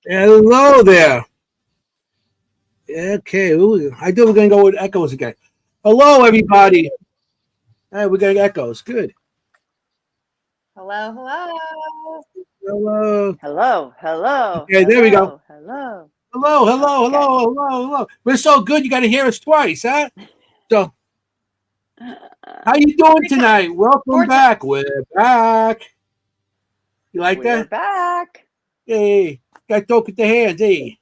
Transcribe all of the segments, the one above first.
Hello there. Okay, ooh, I think we're gonna go with echoes again. Hello, everybody. Hey, we're getting echoes. Good. Hello, hello. Hello. Hello, hello, Okay, there we go. hello, hello. Hello, Oh, hello, okay. hello, hello, hello. We're so good. You got to hear us twice, huh? So, how you doing Three times. tonight? Welcome Four back. times. We're back. You like We're that? back. Hey, got to talk with the hands. Hey,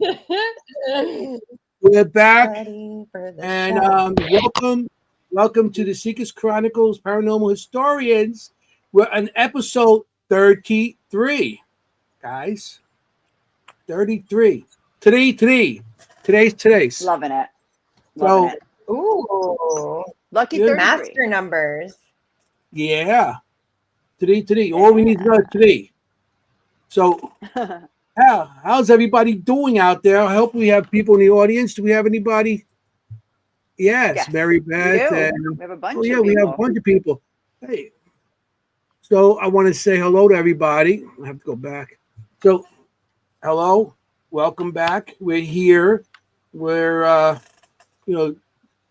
we're back, Ready for the and show. welcome to the Seekers Chronicles Paranormal Historians. We're on episode 33, guys. 33. Today's. Loving it. Loving So, it. Ooh, Lucky yeah, 33. master numbers. yeah. Today. All we need to know is Yeah. today. So, how's everybody doing out there? I hope we have people in the audience. Do we have anybody? Yes, Yes, Mary we Beth. do. And, We have a oh, bunch yeah, of we have a people. bunch of people. Hey, so I want to say hello to everybody. I have to go back. So, hello. Welcome back. We're here. We're, you know,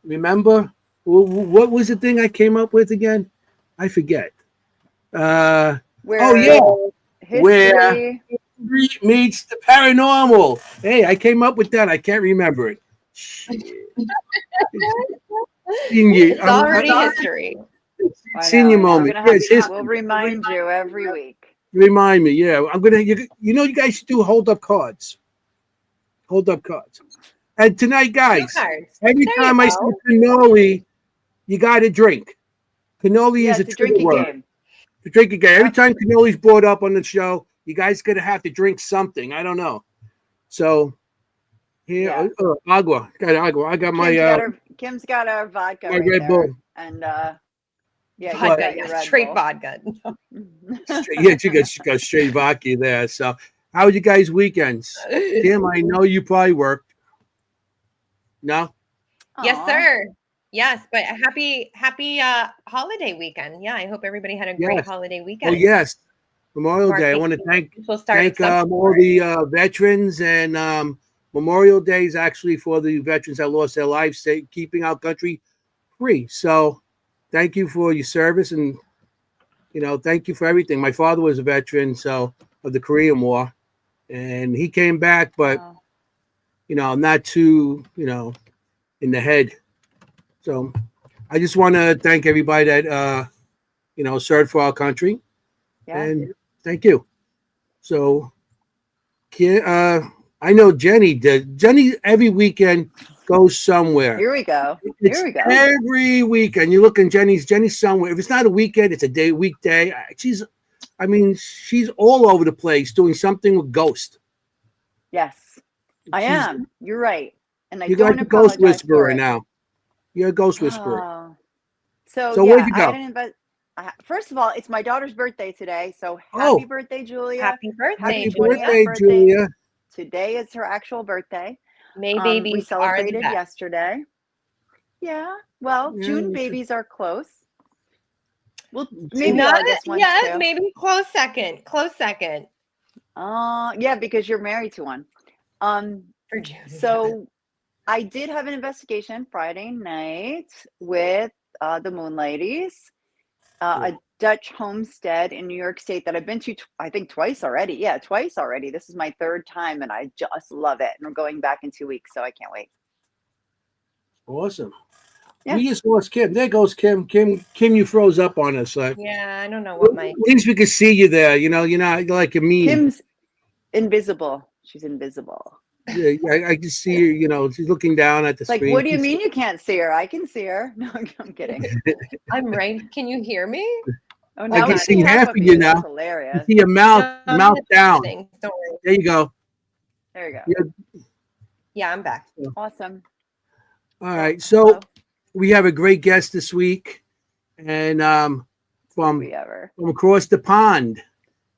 remember what was the thing I came up with again? I forget. Uh, oh Where yeah, where history. street meets the paranormal. Hey, I came up with that. I can't remember it. Shit. Senior, It's already history. I senior know. We're moment. gonna Yeah, have. it's We'll history. remind you every week. Remind me. Yeah, I'm gonna. You guys should do hold up cards. Hold up cards. And tonight, Cue guys, cards. every There you time I say go. cannoli, you got to drink. Cannoli Yeah, is a it's a trigger drinking word. game. To drink again. Every Yep. time cannoli's brought up on the show, you guys gonna have to drink something. I don't know. So here, Yeah. agua. Got agua. I got Kim's got our vodka my right Red there, Bull. and yeah, you've But Vodka, got yeah, your Red straight Bull. vodka. yeah, she got straight vodka there. So how was you guys' weekends? Kim, I know you probably worked. No? Yes, Aw. sir. Yes, but a happy holiday weekend. Yeah, I hope everybody had a great Yes. holiday Oh weekend. yes. Memorial Day. I Marking want to the thank official start of summer all for it. the veterans and Memorial Day is actually for the veterans that lost their lives, keeping our country free. So thank you for your service and thank you for everything. My father was a veteran, so of the Korean War, and he came back, but Oh, not too in the head. So I just want to thank everybody that served for our country, yeah. and thank you. So I know Jennie did. Jennie every weekend goes somewhere. Here we go. Here It's we go. every weekend. You look in Jennie's somewhere. If it's not a weekend, it's a weekday. She's all over the place doing something with Ghost. Yes, I She's am. You're right. And I You're like don't a ghost apologize for whisperer it. now. You're a ghost whisperer. Oh. So So where'd yeah, you I had go? an first of all, it's my daughter's birthday today. So happy Oh, birthday, Julia. Happy birthday, Happy happy 20th Julia. birthday, birthday. Julia. Today is her actual birthday. May We babies are the celebrated best. yesterday. Yeah. Well, Yeah, June babies are close. Well, maybe June. Not August ones yet, too. maybe close second. Close second Yeah, because you're married to one. Um, for Julia. so I did have an investigation Friday night with the Moon Ladies, a Dutch homestead in New York State that I've been to, I think, twice already. Yeah, twice already. This is my third time, and I just love it. And we're going back in 2 weeks, so I can't wait. Awesome. Yeah, We just lost Kim. There goes Kim. Kim, you froze up on us. Yeah, I don't know At what my least we could see you there. You're not like a meme. Kim's invisible. She's invisible. Yeah, I can see you. She's looking down at the It's like, screen. what do you mean you can't see her? I can see her. No, I'm kidding. I'm right. Can you hear me? Oh, I now can we Okay. see see half half of of you you. That's now. You hilarious. see your No, I'm mouth just down. listening. Don't worry. There you go. There you go. Yeah. Yeah, I'm back. Awesome. All Well, right. So hello. we have a great guest this week, and Did from we ever? from across the pond,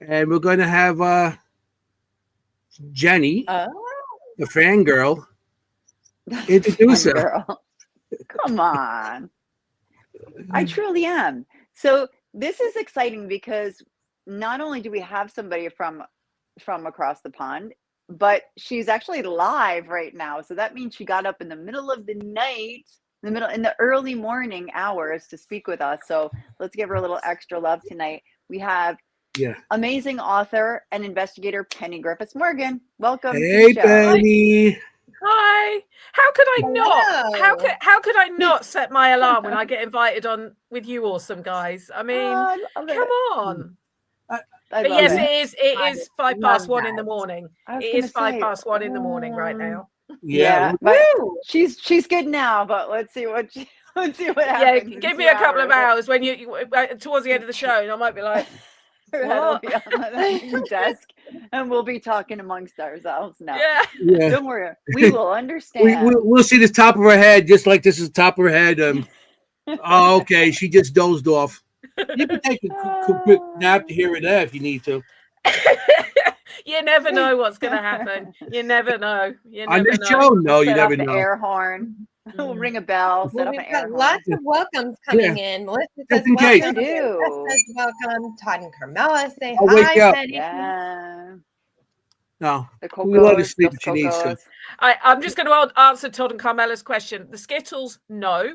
and we're going to have Jennie, Oh, the fangirl, That's introduce fun, her. girl. Come on. I truly am. So this is exciting because not only do we have somebody from across the pond, but she's actually live right now. So that means she got up in the middle of the night, in the early morning hours to speak with us. So let's give her a little extra love tonight. We have amazing author and investigator Penny Griffiths Morgan. Welcome to the show. Penny. Hi. How could I not? Hello. How could I not set my alarm when I get invited on with you awesome guys? I mean, come on. But yes, it is 1:05 in the morning. It is 1:05 in the morning right now. Yeah. But she's good now, but let's see what happens. Yeah, give me a couple of hours when you towards the end of the show, and I might be like, her head will be on the desk, and we'll be talking amongst ourselves now. Yeah. Don't worry, we will understand. We'll see the top of her head, just like this is the top of her head. Oh, okay, she just dozed off. You can take a quick nap to here or there if you need to. You never know what's going to happen. You never know. On this show, no, you never know. Air horn. We'll ring a bell. Set up an air horn. Lots of welcomes coming in. Melissa says Just in case. welcome. Melissa says welcome. Todd and Carmela say I'll wake you hi. up. Penny. Yeah. No, The we let her Cocos, sleep the if she needs to. Cocos. I'm just going to answer Todd and Carmela's question. The Skittles, no.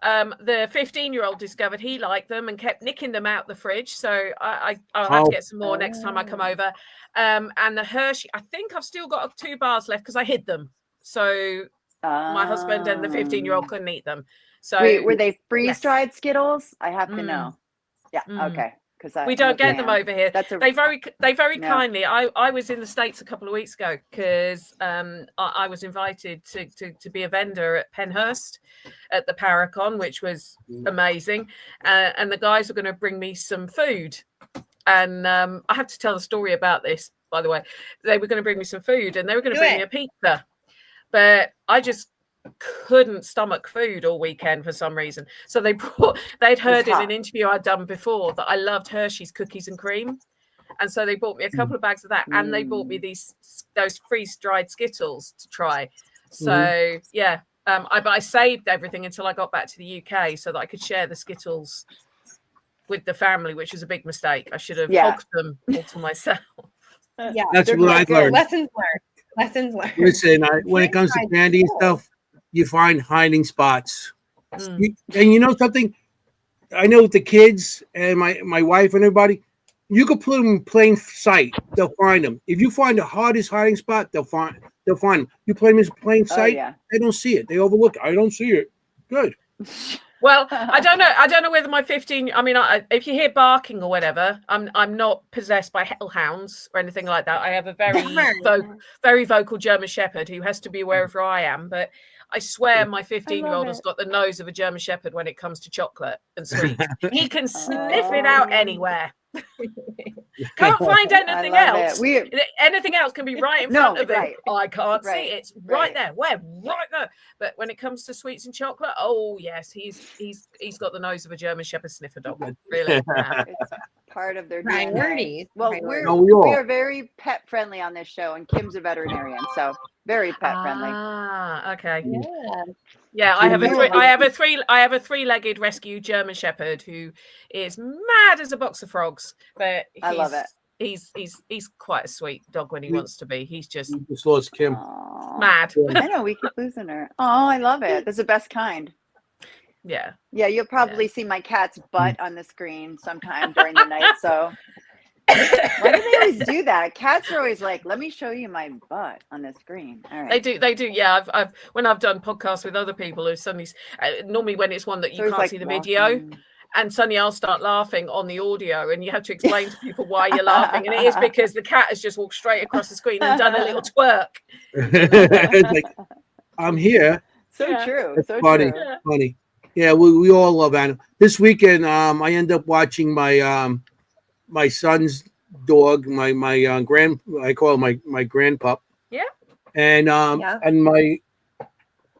The 15-year-old discovered he liked them and kept nicking them out the fridge. So I'll have to get some more next time I come over. And the Hershey, I think I've still got 2 bars left because I hid them. So my husband and the 15-year-old couldn't eat them. So wait, were they freeze-dried Skittles? I have to know. Yeah. Okay. Because we don't get them over here. They very No. kindly. I was in the States a couple of weeks ago because I was invited to be a vendor at Penhurst at the Paracon, which was amazing. And the guys were going to bring me some food. And I have to tell the story about this, by the way. They were going to bring me some food and they were going to bring me a pizza. But I just couldn't stomach food all weekend for some reason. So they'd heard in an interview I'd done before that I loved Hershey's cookies and cream. And so they bought me a couple of bags of that and they bought me those freeze-dried Skittles to try. So I saved everything until I got back to the UK so that I could share the Skittles with the family, which was a big mistake. I should have hogged them all to myself. Yeah, That's what I learned. Lessons learned. Listen, when it comes to candy and stuff, you find hiding spots. And you know something? I know with the kids and my wife and everybody, you could put them in plain sight. They'll find them. If you find the hardest hiding spot, they'll find them. You play them in plain sight, they don't see it. They overlook it. I don't see it. Good. Well, I don't know whether my 15. I mean, if you hear barking or whatever, I'm not possessed by hellhounds or anything like that. I have a very vocal German Shepherd who has to be aware of where I am. But I swear, my 15-year-old has got the nose of a German Shepherd when it comes to chocolate and sweets. He can sniff it out anywhere. Can't find anything else. Anything else can be right in front of him. I can't see it. It's right there. Where? Right there. But when it comes to sweets and chocolate, oh yes, he's got the nose of a German Shepherd sniffer dog. Really. It's part of their priorities. Well, we are very pet friendly on this show, and Kimm's a veterinarian, so very pet friendly. Okay. Yeah. I have a three-legged rescue German Shepherd who is mad as a box of frogs, but I love it. He's quite a sweet dog when he wants to be. He's just lost Kimm. Mad. I know, we keep losing her. Oh, I love it. That's the best kind. Yeah, you'll probably see my cat's butt on the screen sometime during the night. So why do they always do that? Cats are always like, let me show you my butt on the screen. All right. They do. Yeah, I've when I've done podcasts with other people who suddenly normally when it's one that you can't see the video, and suddenly I'll start laughing on the audio, and you have to explain to people why you're laughing, and it is because the cat has just walked straight across the screen and done a little twerk. It's like, I'm here. So true. That's so funny. true. Funny. Yeah, we all love animals. This weekend, I end up watching my my son's dog, my I call him my grandpup. Yeah. And and my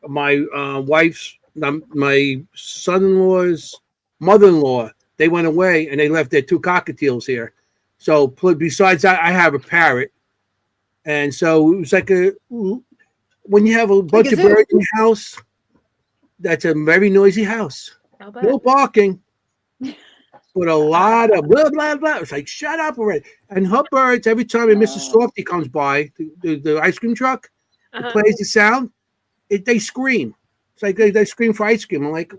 wife's my son-in-law's mother-in-law, they went away and they left their 2 cockatiels here. So besides that, I have a parrot. And so it was like when you have a bunch of birds in your house, that's a very noisy house. No barking. but a lot of blah blah blah. It's like shut up already. And her birds, every time Mrs. Softy comes by, the ice cream truck, it plays the sound. They scream. It's like they scream for ice cream. I'm like,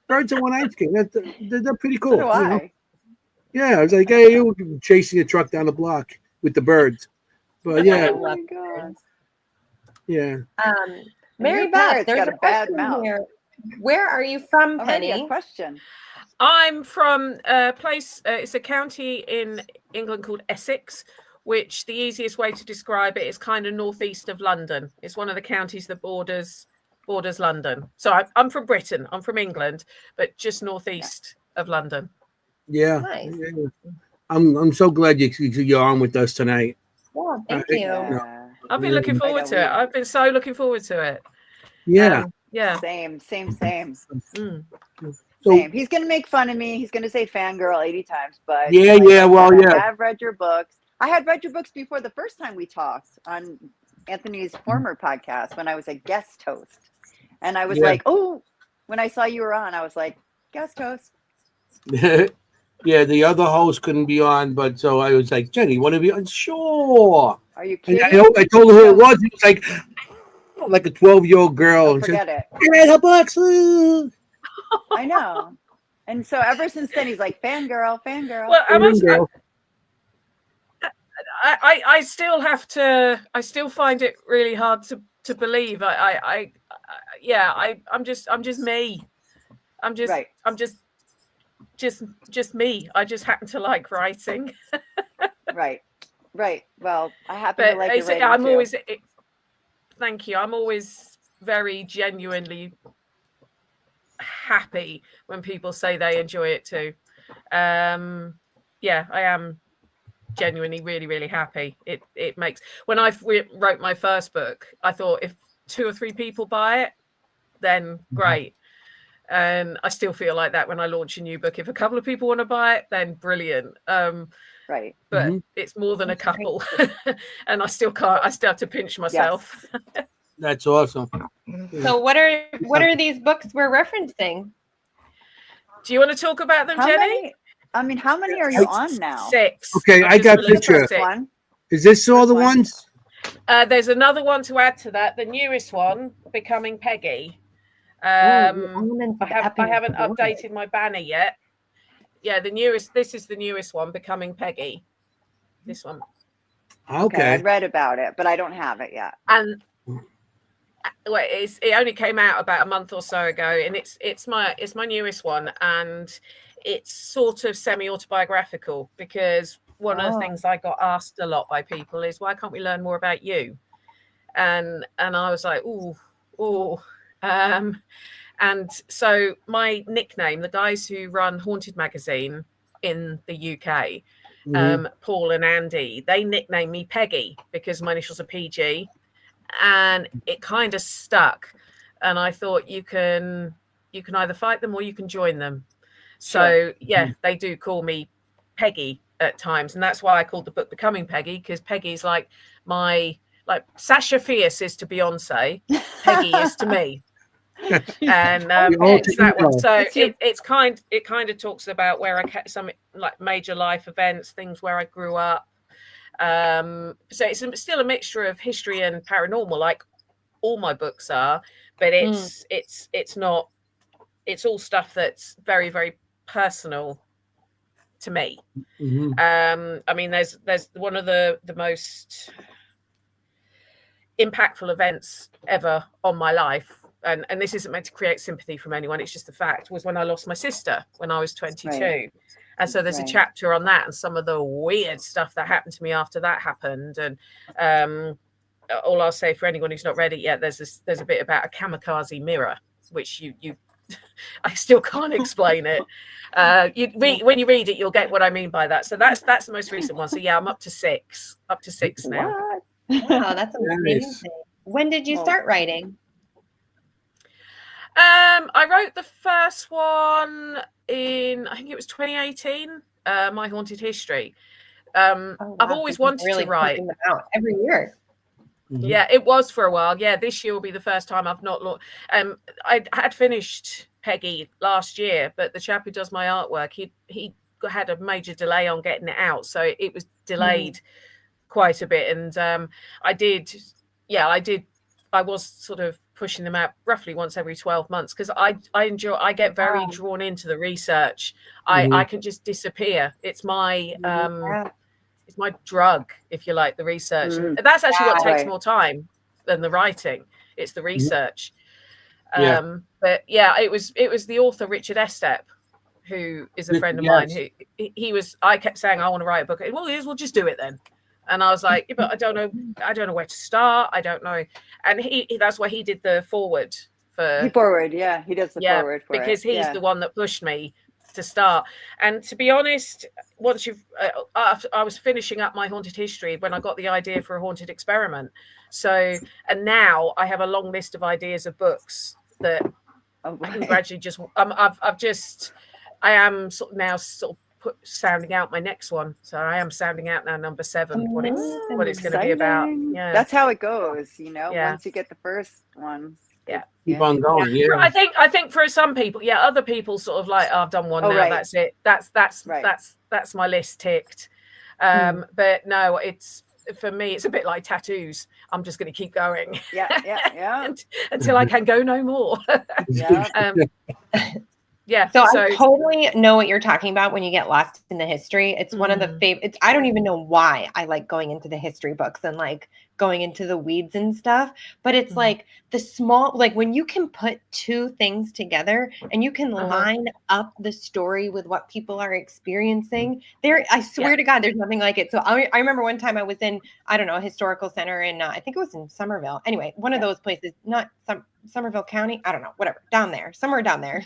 birds that want ice cream. They're pretty cool. So do I. You know? Yeah, I was like, hey, you chasing a truck down the block with the birds. But yeah, Oh my God. yeah. Mary your Beth, parrot's there's got a a bad question mouth. here. Where are you from, Already Penny? a question. I'm from a place, it's a county in England called Essex, which the easiest way to describe it is kind of northeast of London. It's one of the counties that borders London. So I'm from Britain, I'm from England, but just northeast of London. Yeah. Nice. Yeah. I'm so glad you're on with us tonight. Yeah, thank you. Yeah. I've been looking forward to it. I've been so looking forward to it. Yeah. Yeah. Same. Mm. So Same. He's gonna make fun of me. He's gonna say fangirl 80 times, but yeah, like yeah. I Well, said, yeah. I have read your books. I had read your books before the first time we talked on Anthony's former podcast when I was a guest host. And I was Yeah. like, oh, when I saw you were on, I was like, guest host. Yeah, the other host couldn't be on, but so I was like, Jenny, want to be on? Sure. Are you And kidding? I told her who it was. It was like a 12-year-old girl. Oh, And forget it. she read her books. Ooh. I know. And so ever since then, he's like, fangirl. Well, I still have to. I still find it really hard to believe. I'm just me. I'm just Right. I'm just me. I just happen to like writing. Right. Well, I happen But to like your writing I'm too. always. Thank you. I'm always very genuinely happy when people say they enjoy it too. Yeah, I am genuinely really, really happy. It makes, when I wrote my first book, I thought if 2 or 3 people buy it, then great. And I still feel like that when I launch a new book. If a couple of people want to buy it, then brilliant. Right. But it's more than a couple. And I still have to pinch myself. Yes. That's awesome. So what are these books we're referencing? Do you want to talk about them, How Jenny? many? How many are you on now? 6. Okay, I got released picture. 6. One. Is this all the Which one? ones? There's another one to add to that. The newest one, Becoming Peggy. I haven't updated my banner yet. Yeah, this is the newest one, Becoming Peggy. This one. Okay. I read about it, but I don't have it yet. And well, it only came out about a month or so ago, and it's my newest one, and it's sort of semi-autobiographical, because one of the things I got asked a lot by people is, why can't we learn more about you? And I was like, and so my nickname, the guys who run Haunted Magazine in the UK, Paul and Andy, they nicknamed me Peggy because my initials are PG, and it kind of stuck. And I thought you can either fight them or you can join them. So yeah, they do call me Peggy at times, and that's why I called the book Becoming Peggy, because Peggy's like Sasha Fierce is to Beyonce, Peggy is to me. And it's that one. So it kind of talks about where I kept some like major life events, things where I grew up. So it's still a mixture of history and paranormal, like all my books are, but it's not. It's all stuff that's very, very personal to me. I mean, there's one of the most impactful events ever on my life, and this isn't meant to create sympathy from anyone, it's just the fact, was when I lost my sister when I was 22. Right. And so there's a chapter on that and some of the weird stuff that happened to me after that happened. And all I'll say for anyone who's not read it yet, there's a bit about a kamikaze mirror, which you I still can't explain it. When you read it, you'll get what I mean by that. So that's the most recent one. So yeah, I'm up to 6 now. Wow, that's amazing. When did you start writing? I wrote the first one in, I think it was 2018, My Haunted History. I've always wanted to write them out every year. Yeah, it was for a while. Yeah, this year will be the first time I've not looked. I had finished Peggy last year, but the chap who does my artwork, he had a major delay on getting it out, so it was delayed quite a bit. And I was sort of pushing them out roughly once every 12 months because I get very drawn into the research. I can just disappear. It's my it's my drug, if you like, the research. And that's actually what takes more time than the writing. It's the research. But yeah, it was the author Richard Estep, who is a friend of mine. Who I kept saying I want to write a book. Well, we'll just do it then. And I was like, but I don't know where to start. I don't know. And that's why he did the forward for. He does the forward for because it. he's the one that pushed me to start. And to be honest, once I was finishing up my haunted history when I got the idea for a haunted experiment. So, and now I have a long list of ideas of books that I can gradually just. I am now sounding out my next one. So I am sounding out now number 7. What it's going to be about. Yeah, that's how it goes. Once you get the first one. Keep on going. Yeah. I think for some people, other people sort of like, I've done one now. Right. That's it. That's my list ticked. But no, for me, it's a bit like tattoos. I'm just going to keep going. Until I can go no more. So I totally know what you're talking about when you get lost in the history. It's one of the favorites. I don't even know why I like going into the history books and like going into the weeds and stuff. But it's like the small, like when you can put two things together and you can line up the story with what people are experiencing there. I swear to God, there's nothing like it. So I remember one time I was in, I don't know, a historical center in, I think it was in Somerville. Anyway, one of those places, not Somerville County. I don't know, whatever, somewhere down there.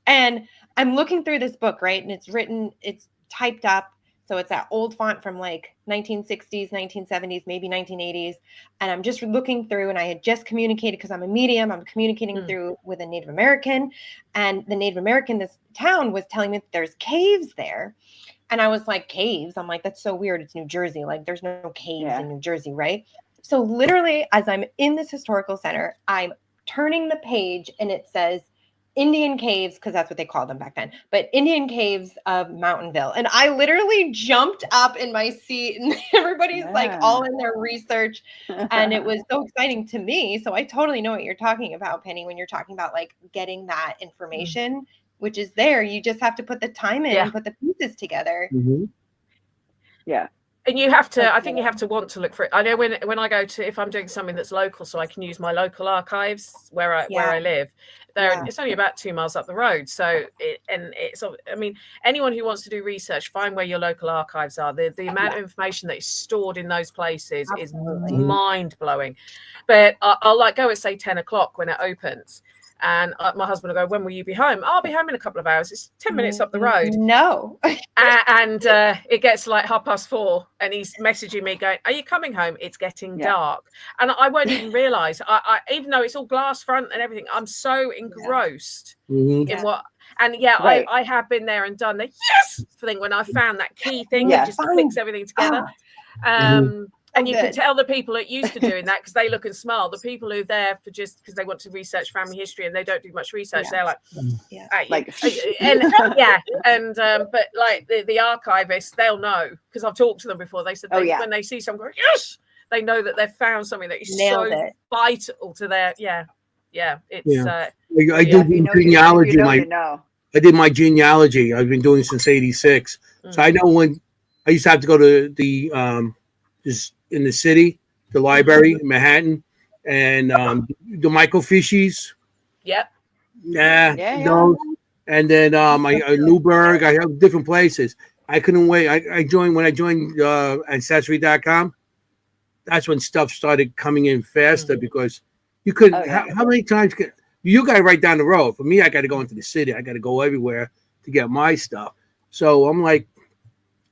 And I'm looking through this book, right? And it's typed up. So it's that old font from like 1960s, 1970s, maybe 1980s. And I'm just looking through, and I had just communicated, because I'm a medium, I'm communicating through with a Native American. And the Native American, this town, was telling me that there's caves there. And I was like, caves? I'm like, that's so weird. It's New Jersey. Like there's no caves in New Jersey, right? So literally, as I'm in this historical center, I'm turning the page and it says Indian caves, because that's what they called them back then, but Indian caves of Mountainville. And I literally jumped up in my seat, and everybody's like all in their research. And it was so exciting to me. So I totally know what you're talking about, Penny, when you're talking about like getting that information, which is there. You just have to put the time in and put the pieces together. Yeah. And you have to, I think you have to want to look for it. I know when I go to, if I'm doing something that's local, so I can use my local archives where I live. It's only about 2 miles up the road. So anyone who wants to do research, find where your local archives are. The amount of information that is stored in those places is mind blowing. But I'll like go at say 10 o'clock when it opens. And my husband will go, when will you be home? I'll be home in a couple of hours. It's 10 minutes up the road. No. and it gets like 4:30 and he's messaging me going, are you coming home? It's getting dark. And I won't even realize, I even though it's all glass front and everything, I'm so engrossed in what. And I have been there and done the thing when I found that key thing that just clicks everything together. And you can tell the people that used to doing that, because they look and smile. The people who are there for just because they want to research family history and they don't do much research, they're like, but like the archivists, they'll know, because I've talked to them before. They said when they see someone going, they know that they've found something that is vital to their it's I do genealogy. I did my genealogy. I've been doing it since '86, so I know when I used to have to go to the just in the city, the library in Manhattan, and the microfiches. Those. And then Newburgh. I have different places. I couldn't wait. I joined Ancestry.com. That's when stuff started coming in faster, because you couldn't. How many times you got right down the road? For me, I got to go into the city. I got to go everywhere to get my stuff. So I'm like,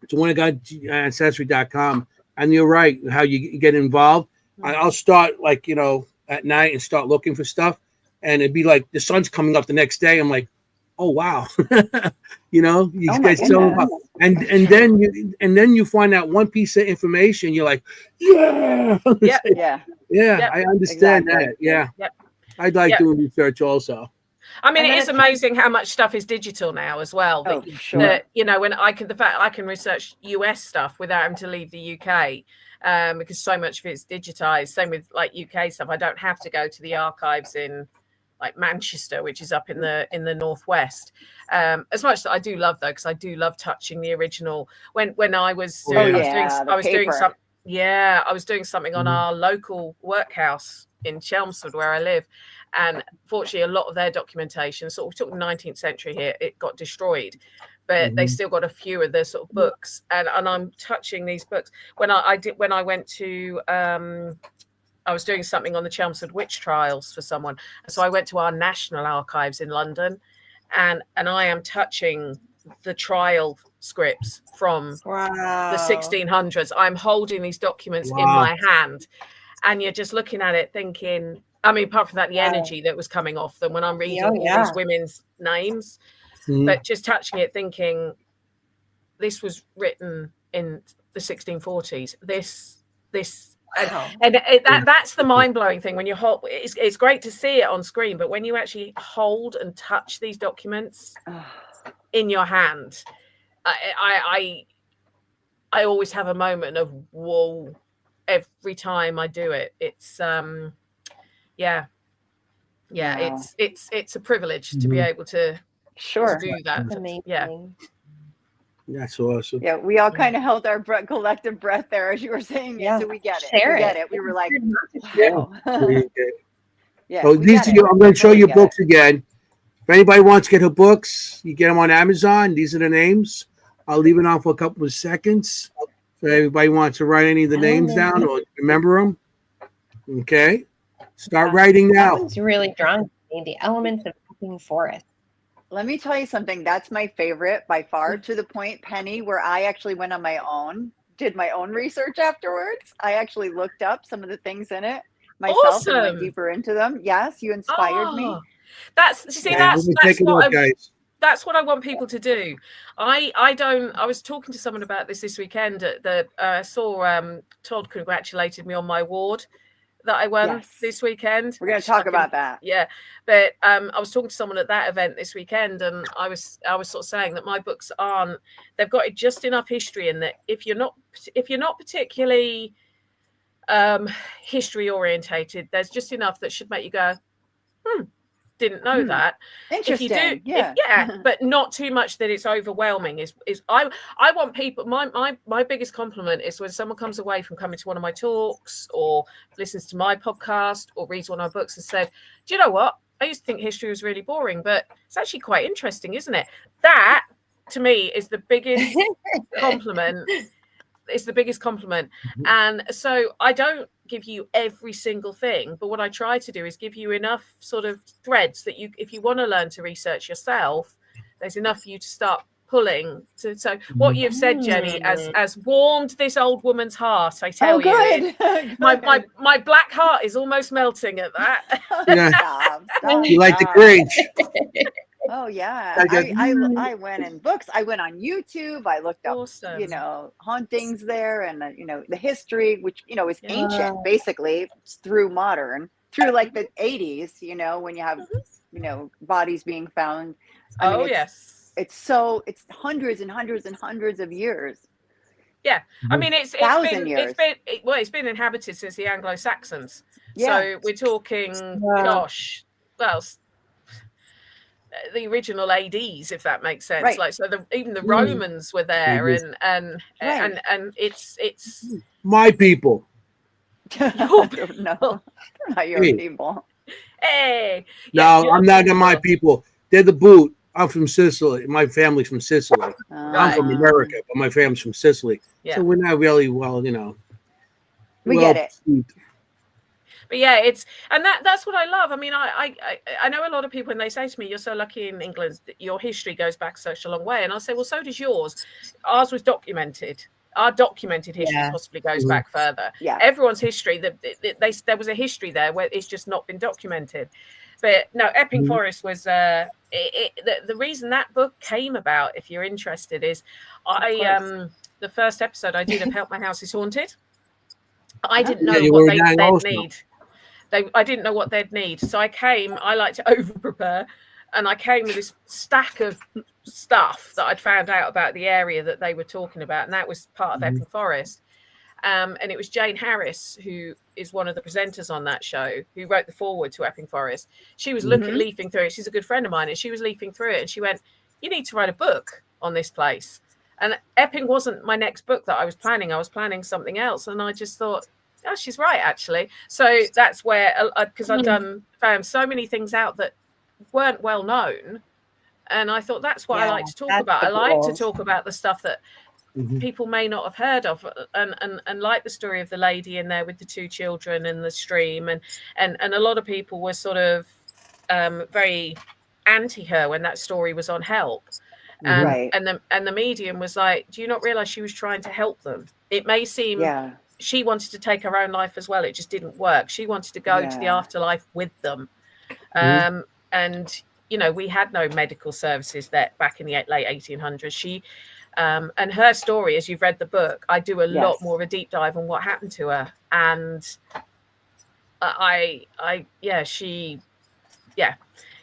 so when I got Ancestry.com. And you're right, how you get involved. I'll start at night and start looking for stuff, and it'd be like the sun's coming up the next day. I'm like, oh wow, you get so involved. And then you find out one piece of information. You're like, I understand that. Yeah, I'd like doing research also. I mean, And it then is it amazing how much stuff is digital now as well. Oh, That, sure. that, you know, when the fact I can research US stuff without having to leave the UK, because so much of it's digitized. Same with like UK stuff. I don't have to go to the archives in like Manchester, which is up in the northwest. As much as I do love though, because I do love touching the original. When I was Oh, I yeah, was doing paper. I was doing something on our local workhouse in Chelmsford where I live, and fortunately a lot of their documentation, sort of, we took the 19th century here, it got destroyed, but they still got a few of the sort of books, and I'm touching these books. When I went to I was doing something on the Chelmsford witch trials for someone, so I went to our national archives in London, and I am touching the trial scripts from the 1600s. I'm holding these documents in my hand, and you're just looking at it thinking, I mean, apart from that, the energy that was coming off them when I'm reading all these women's names, but just touching it thinking, this was written in the 1640s. That's the mind-blowing thing when you hold. It's great to see it on screen, but when you actually hold and touch these documents in your hand, I always have a moment of whoa every time I do it. It's wow. It's a privilege to be able to do that. That's amazing. That's awesome. Yeah, we all kind of held our collective breath there as you were saying it, so we get it. Share we get it. it. We were like, Wow. yeah. So these are I'm going to show you books again. If anybody wants to get her books, you get them on Amazon. These are the names. I'll leave it on for a couple of seconds. So everybody wants to write any of the names down or remember them. Okay. Start writing now. That one's really drawn to me. The Elements of Cooking Forest. Let me tell you something. That's my favorite by far, to the point, Penny, where I actually went on my own, did my own research afterwards. I actually looked up some of the things in it myself and went deeper into them. Yes, you inspired me. That's what I want people to do. I was talking to someone about this weekend at I saw Todd congratulated me on my award that I won this weekend. We're going to talk about that. Yeah. But I was talking to someone at that event this weekend, and I was sort of saying that my books they've got just enough history in that if you're not particularly history orientated, there's just enough that should make you go, didn't know that. Interesting. If you do, but not too much that it's overwhelming. I want people. My biggest compliment is when someone comes away from coming to one of my talks or listens to my podcast or reads one of my books and said, "Do you know what? I used to think history was really boring, but it's actually quite interesting, isn't it?" That to me is the biggest compliment. It's the biggest compliment. And so I don't give you every single thing, but what I try to do is give you enough sort of threads that if you want to learn to research yourself, there's enough for you to start pulling. So what you've said, Jenny, has warmed this old woman's heart. I tell you, my black heart is almost melting at that. Stop. You like the Grinch. Oh yeah, I went in books. I went on YouTube. I looked up, hauntings there, and the history, which is ancient, basically through modern, through like the 80s. When you have bodies being found. It's hundreds and hundreds and hundreds of years. Yeah, I mean it's been inhabited since the Anglo-Saxons. So we're talking, the original ADs, if that makes sense. Like, so even the Romans were there, and it's my people. No, not your people. Hey, no, I'm not my people. They're the boot. I'm from Sicily. My family's from Sicily. I'm from America, but my family's from Sicily. So we're not really we get it. But yeah, that's what I love. I mean, I know a lot of people, and they say to me, "You're so lucky in England that your history goes back such a long way." And I'll say, "Well, so does yours. Ours was documented. Our documented history possibly goes back further. Yeah, everyone's history. There was a history there where it's just not been documented." But no, Epping Forest was the reason that book came about. If you're interested, is the first episode I did of Help My House Is Haunted. I didn't know what they'd need. I didn't know what they'd need. So I like to over prepare. and I came with this stack of stuff that I'd found out about the area that they were talking about, and that was part of Epping Forest. And it was Jane Harris, who is one of the presenters on that show, who wrote the foreword to Epping Forest. She was leafing through it. She's a good friend of mine, and she was leafing through it, and she went, "You need to write a book on this place." And Epping wasn't my next book that I was planning. I was planning something else, and I just thought, "Oh, she's right, actually." So that's where, because I've found so many things out that weren't well known, and I thought that's what I like to talk about. I like to talk about the stuff that people may not have heard of, and like the story of the lady in there with the 2 children and the stream, and a lot of people were sort of very anti her when that story was on Help, and the medium was like, "Do you not realize she was trying to help them? It may seem she wanted to take her own life as well, it just didn't work. She wanted to go to the afterlife with them." And you know, we had no medical services that back in the late 1800s. She and her story, as you've read the book, I do a lot more of a deep dive on what happened to her, and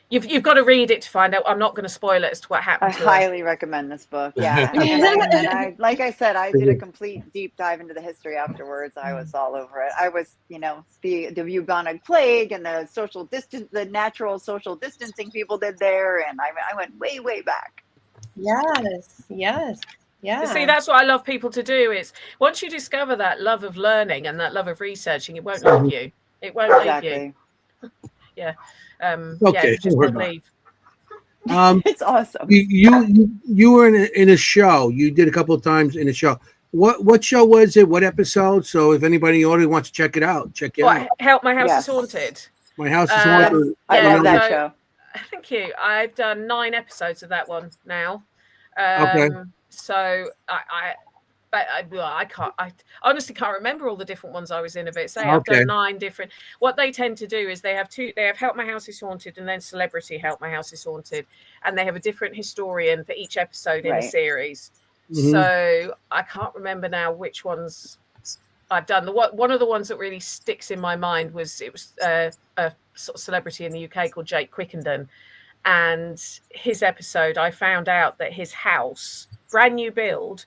you've got to read it to find out. I'm not going to spoil it as to what happened to her. I highly recommend this book. Yeah. and I, like I said, I did a complete deep dive into the history afterwards. I was all over it. I was, you know, the bubonic plague and the social distance, the natural social distancing people did there. And I went way, way back. Yes. Yeah. See, that's what I love people to do, is once you discover that love of learning and that love of researching, it won't leave you. It won't leave you. Yeah. Okay. Just won't leave. It's awesome. You were in a show. You did a couple of times in a show. What show was it? What episode? So if anybody in the audience wants to check it out, check it out. Help, My House is Haunted. My House is haunted. I love that show. Thank you. I've done 9 episodes of that one now. Okay. So I honestly can't remember all the different ones I was in of it. So I've done 9 different. What they tend to do is they have Help My House is Haunted and then Celebrity Help My House is Haunted, and they have a different historian for each episode in a series. So I can't remember now which ones I've done. One of the ones that really sticks in my mind was a sort of celebrity in the UK called Jake Quickenden, and his episode, I found out that his house, brand new build,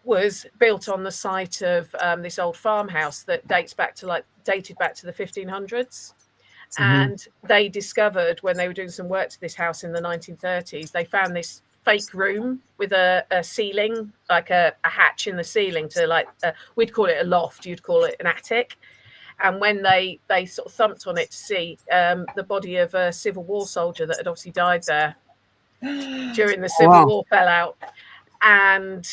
was built on the site of this old farmhouse that dated back to the 1500s. And they discovered, when they were doing some work to this house in the 1930s, they found this fake room with a ceiling, like a hatch in the ceiling to we'd call it a loft, you'd call it an attic. And when they sort of thumped on it to see the body of a Civil War soldier that had obviously died there during the Civil War, fell out. And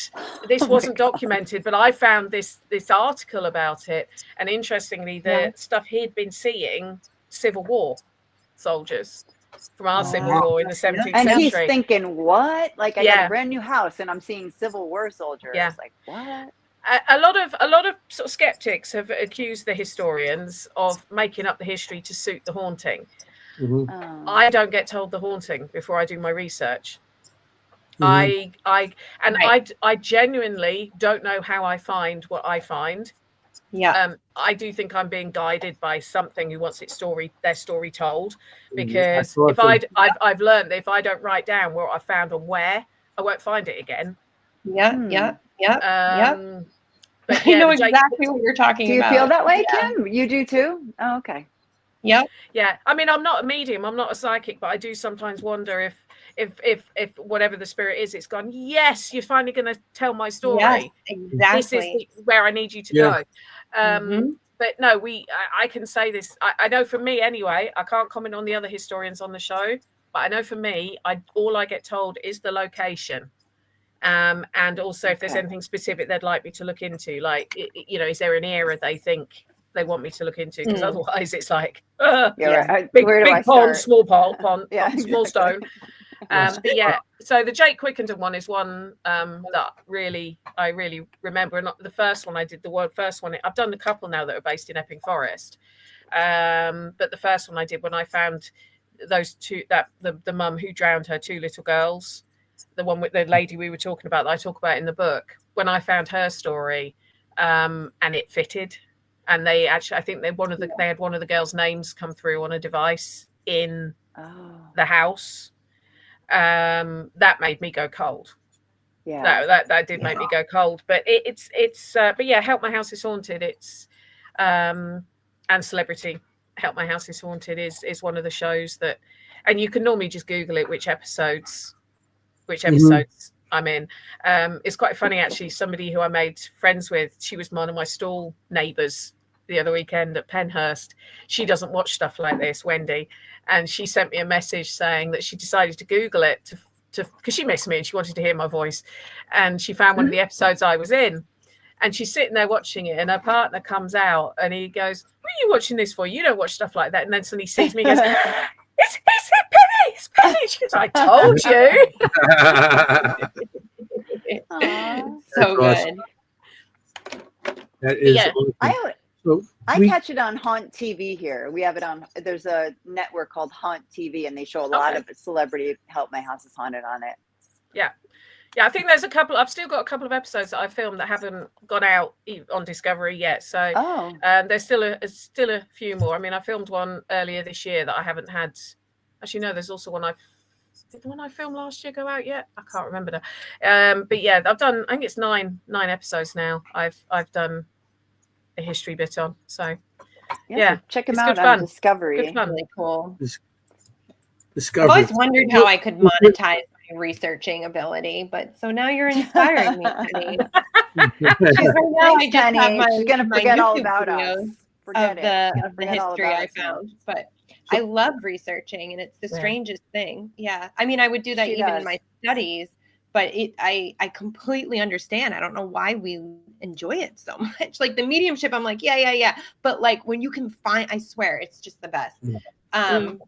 this wasn't documented, but I found this article about it. And interestingly, the stuff he'd been seeing, Civil War soldiers from our Civil War in the 17th century. And he's thinking, what? Like, I got a brand new house and I'm seeing Civil War soldiers. Yeah. Like, what? A lot of sort of skeptics have accused the historians of making up the history to suit the haunting. I don't get told the haunting before I do my research. I genuinely don't know how I find what I find. I do think I'm being guided by something who wants their story told, because if I've learned that if I don't write down what I found and where, I won't find it again. But I know exactly what you're talking about. Do you feel that way, Kim? You do too? Oh, okay. Yeah. I mean, I'm not a medium, I'm not a psychic, but I do sometimes wonder if whatever the spirit is, it's gone, yes, you're finally going to tell my story. Yes, exactly. This is where I need you to go. But no, I can say this. I know for me anyway, I can't comment on the other historians on the show, but I know for me, all I get told is the location. And also if there's anything specific they'd like me to look into, like, is there an era they think they want me to look into? Because otherwise it's like big pond, small pond, small stone. But so the Jake Quickenden one is one that I really remember. Not the first one I did. First one I've done a couple now that are based in Epping Forest, but the first one I did when I found those two, the mum who drowned her 2 little girls, the one with the lady we were talking about that I talk about in the book. When I found her story, and it fitted, and they actually, I think they had one of the girls' names come through on a device in the house. That made me go cold. Yeah. That did make me go cold. But but yeah, Help My House is Haunted. It's and Celebrity Help My House is Haunted is one of the shows that, and you can normally just Google it, which episodes I'm in. It's quite funny actually. Somebody who I made friends with, she was one of my stall neighbours the other weekend at Penhurst. She doesn't watch stuff like this, Wendy, and she sent me a message saying that she decided to Google it to because she missed me and she wanted to hear my voice, and she found one of the episodes I was in, and she's sitting there watching it, and her partner comes out and he goes, "What are you watching this for? You don't watch stuff like that." And then suddenly sees me and goes, It's Penny, it's Penny. She goes, "I told you." So good. That is Yeah. awesome. I catch it on Haunt TV here. We have it on. There's a network called Haunt TV, and they show a lot of celebrity Help My House is Haunted on it. Yeah, I think there's a couple. I've still got a couple of episodes that I filmed that haven't gone out on Discovery yet. So there's still a few more. I mean, I filmed one earlier this year that I haven't had. Actually, no, there's also one did the one I filmed last year go out yet? I can't remember now. But yeah, I've done. I think it's nine episodes now. I've done a history bit on. So yeah, check them it's out good on fun. Discovery. Good fun. Really cool. Discovery. I've always wondered how I could monetize my researching ability, but so now you're inspiring me, Jennie. She's like, now I just have my, she's gonna my forget all YouTube about us. videos Forget of the history I found. But I love researching, and it's the strangest thing. Yeah, I mean, I would do that even in my studies, but I completely understand. I don't know why we enjoy it so much. Like the mediumship, I'm like, yeah. But like when you can find, I swear, it's just the best. And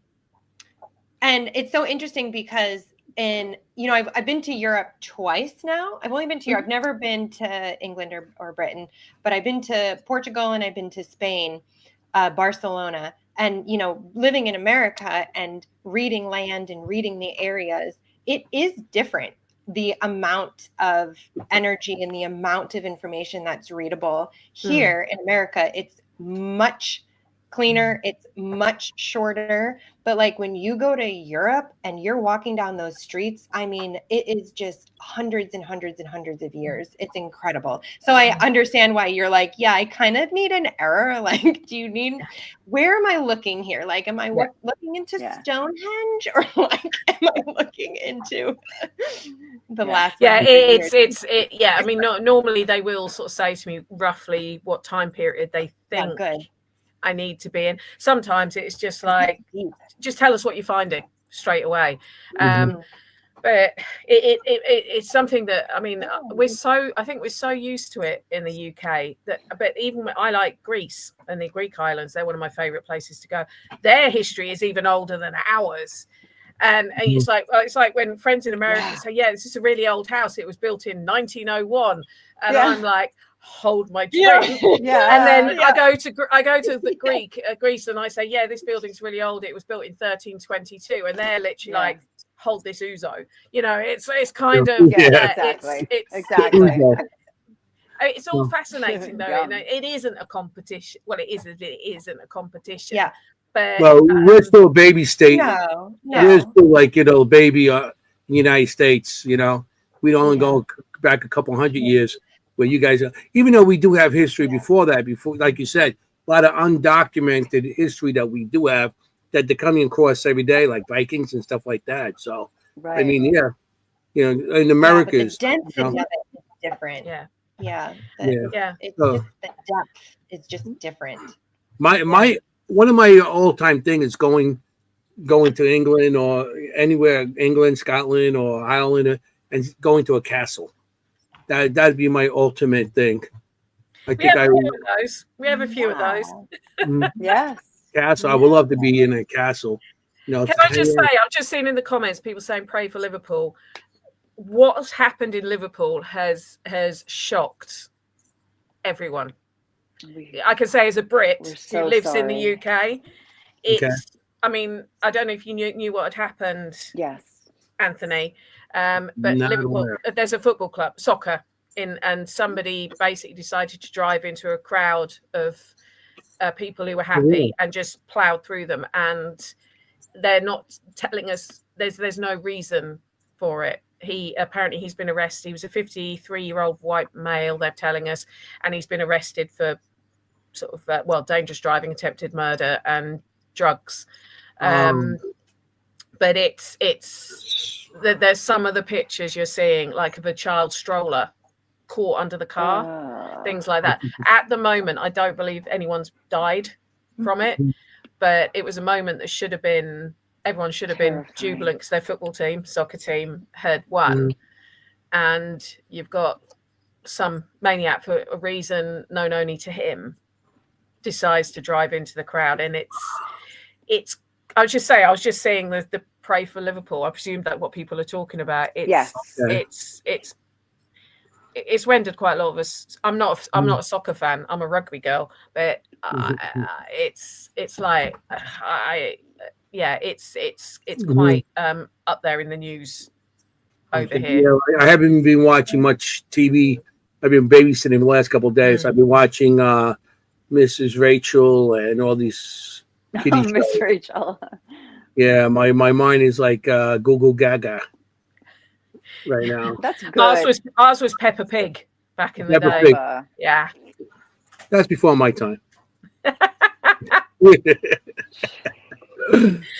it's so interesting because I've been to Europe twice now. I've only been to Europe. I've never been to England or Britain, but I've been to Portugal and I've been to Spain, Barcelona. And, living in America and reading land and reading the areas, it is different. The amount of energy and the amount of information that's readable here in America, it's much cleaner. It's much shorter. But like when you go to Europe and you're walking down those streets, I mean, it is just hundreds and hundreds and hundreds of years. It's incredible. So I understand why you're like, yeah, I kind of need an error. Like, where am I looking here? Like, am I looking into Stonehenge or like, am I looking into the last? Yeah, I mean, normally they will sort of say to me roughly what time period they think I need to be in. Sometimes it's just like, just tell us what you're finding straight away. But it's something that, I mean, I think we're so used to it in the UK but even when I like Greece and the Greek islands, they're one of my favorite places to go. Their history is even older than ours. And it's like when friends in America say, this is a really old house. It was built in 1901. And I'm like, hold my drink. And then I go to the Greece and I say, this building's really old. It was built in 1322. And they're literally like, hold this ouzo. It's kind of exactly. It's all fascinating though. It isn't a competition. Well, it isn't a competition. Yeah. But we're still a baby state. No. We're still like, baby in the United States, we don't only go back a couple hundred years where you guys are, even though we do have history before, like you said, a lot of undocumented history that we do have that they're coming across every day, like Vikings and stuff like that. So, I mean, in America, the density of it is different. It's just the depth is just different. One of my all-time thing is going to England or anywhere, England, Scotland, or Ireland, and going to a castle. That'd be my ultimate thing. We have a few of those. Yes. Castle. I would love to be in a castle. Can I just say, I've just seen in the comments people saying pray for Liverpool. What has happened in Liverpool has shocked everyone. I can say as a Brit who lives in the UK, I mean, I don't know if you knew what had happened. Yes, Anthony, but Liverpool, there's a football club, soccer, and somebody basically decided to drive into a crowd of people who were happy and just plowed through them, and they're not telling us. There's no reason for it. He's been arrested. He was a 53-year-old white male, they're telling us, and he's been arrested for sort of dangerous driving, attempted murder, and drugs. But there's some of the pictures you're seeing, like of a child stroller caught under the car, things like that. At the moment, I don't believe anyone's died from it, but it was a moment that should have been. Everyone should have been jubilant because their football team, soccer team, had won. And you've got some maniac, for a reason known only to him, decides to drive into the crowd. And it's. I was just saying the pray for Liverpool. I presume that's what people are talking about. It's rendered quite a lot of us. I'm not a soccer fan. I'm a rugby girl, but it's like it's quite up there in the news over here. I haven't been watching much TV. I've been babysitting the last couple of days. I've been watching Mrs. Rachel and all these kitty shows. Miss Rachel. Yeah, my mind is like Google Gaga right now. That's good. Ours was Peppa Pig back in the Peppa day. Pig. Yeah. That's before my time.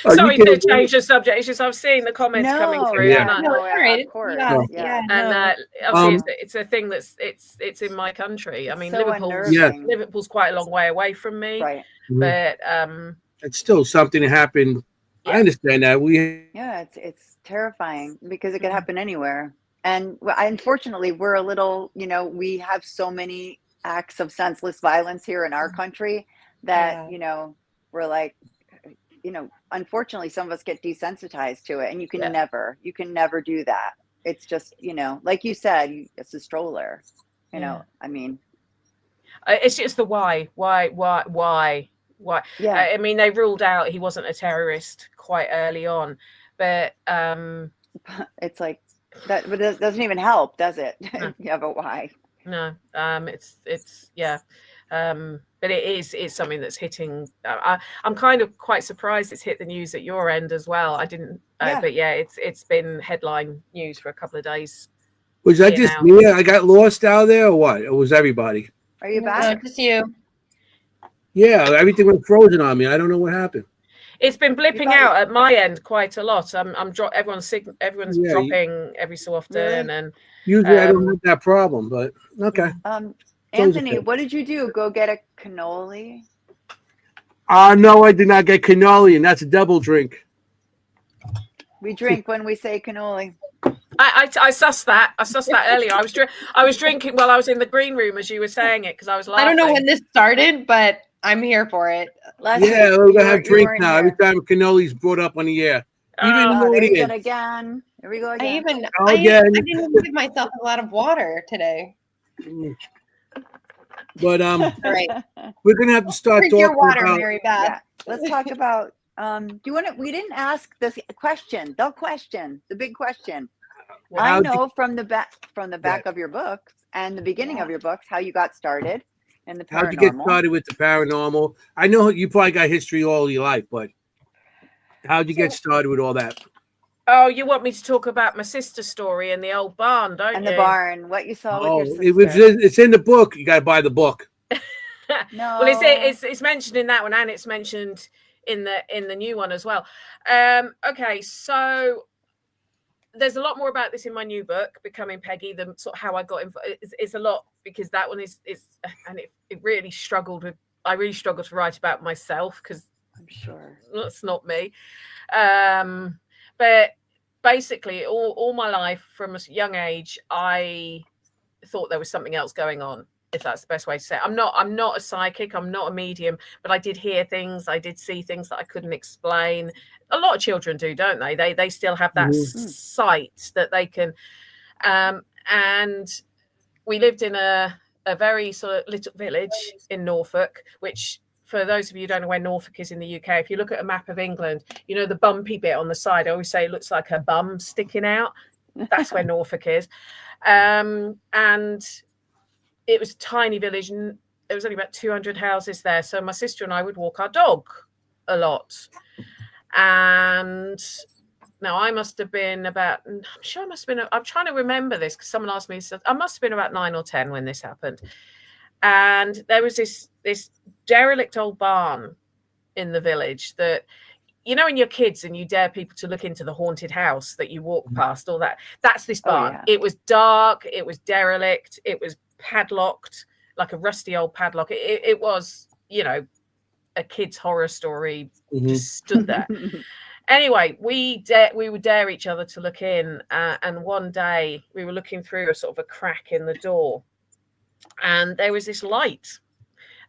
Sorry to change the subject. It's just I've seen the comments coming through. Of course. And obviously it's a thing it's in my country. I mean, so Liverpool's quite a long way away from me, right? But it's still something that happened. I understand that. It's terrifying because it could happen anywhere. And unfortunately, we're a little, we have so many acts of senseless violence here in our country that, we're like, unfortunately, some of us get desensitized to it, and you can never do that. It's just, like you said, it's a stroller, I mean, it's just the why. Yeah. I mean, they ruled out he wasn't a terrorist quite early on, but it's like that, but it doesn't even help, does it? Yeah, but why? No, but it's something that's hitting. I'm kind of quite surprised it's hit the news at your end as well. I didn't, but it's been headline news for a couple of days. Was that just me? I got lost out there, or what? Or was everybody? Are you back? No, just you. Yeah, everything went frozen on me. I don't know what happened. It's been blipping out at my end quite a lot. Everyone's dropping every so often, and usually I don't have that problem. But okay. Anthony, what did you do? Go get a cannoli? No, I did not get cannoli, and that's a double drink. We drink when we say cannoli. I sussed that. I sussed that earlier. I was drinking while I was in the green room as you were saying it because I was laughing. I don't know when this started, but I'm here for it. We're gonna have drinks now. Every time cannoli's brought up on the air. There we go again. Here we go again. I didn't even give myself a lot of water today. But right. We're gonna have to start Drink talking your water, about. Mary Beth. Yeah. Let's talk about. Do you want to? We didn't ask this question. The big question. I know from the back of your books and the beginning of your books how you got started in the paranormal. How'd you get started with the paranormal? I know you probably got history all your life, but how'd you get started with all that? Oh, you want me to talk about my sister's story in the old barn, don't you? And the barn, what you saw with your sister. It's in the book. You got to buy the book. No. Well, it's mentioned in that one, and it's mentioned in the new one as well. Okay, so there's a lot more about this in my new book, Becoming Peggy, than sort of how I got involved. It's a lot because that one is and it really struggled with. I really struggled to write about myself because I'm sure that's not me. But basically, all my life from a young age, I thought there was something else going on. If that's the best way to say it. I'm not a psychic. I'm not a medium, but I did hear things. I did see things that I couldn't explain. A lot of children do, don't they? They still have that sight that they can. And we lived in a very sort of little village in Norfolk, which for those of you who don't know where Norfolk is in the UK, if you look at a map of England, you know the bumpy bit on the side. I always say it looks like a bum sticking out. That's where Norfolk is. And it was a tiny village, and there was only about 200 houses there. So my sister and I would walk our dog a lot. And now I must have been about, I'm sure I must have been, I'm trying to remember this because someone asked me, I must have been about 9 or 10 when this happened. And there was this derelict old barn in the village that, you know, when you're kids and you dare people to look into the haunted house that you walk past, all that, that's this barn. yeah. It was dark, it was derelict, it was padlocked, like a rusty old padlock. It was, you know, a kid's horror story, just stood there. Anyway, we would dare each other to look in, and one day we were looking through a sort of a crack in the door, and there was this light,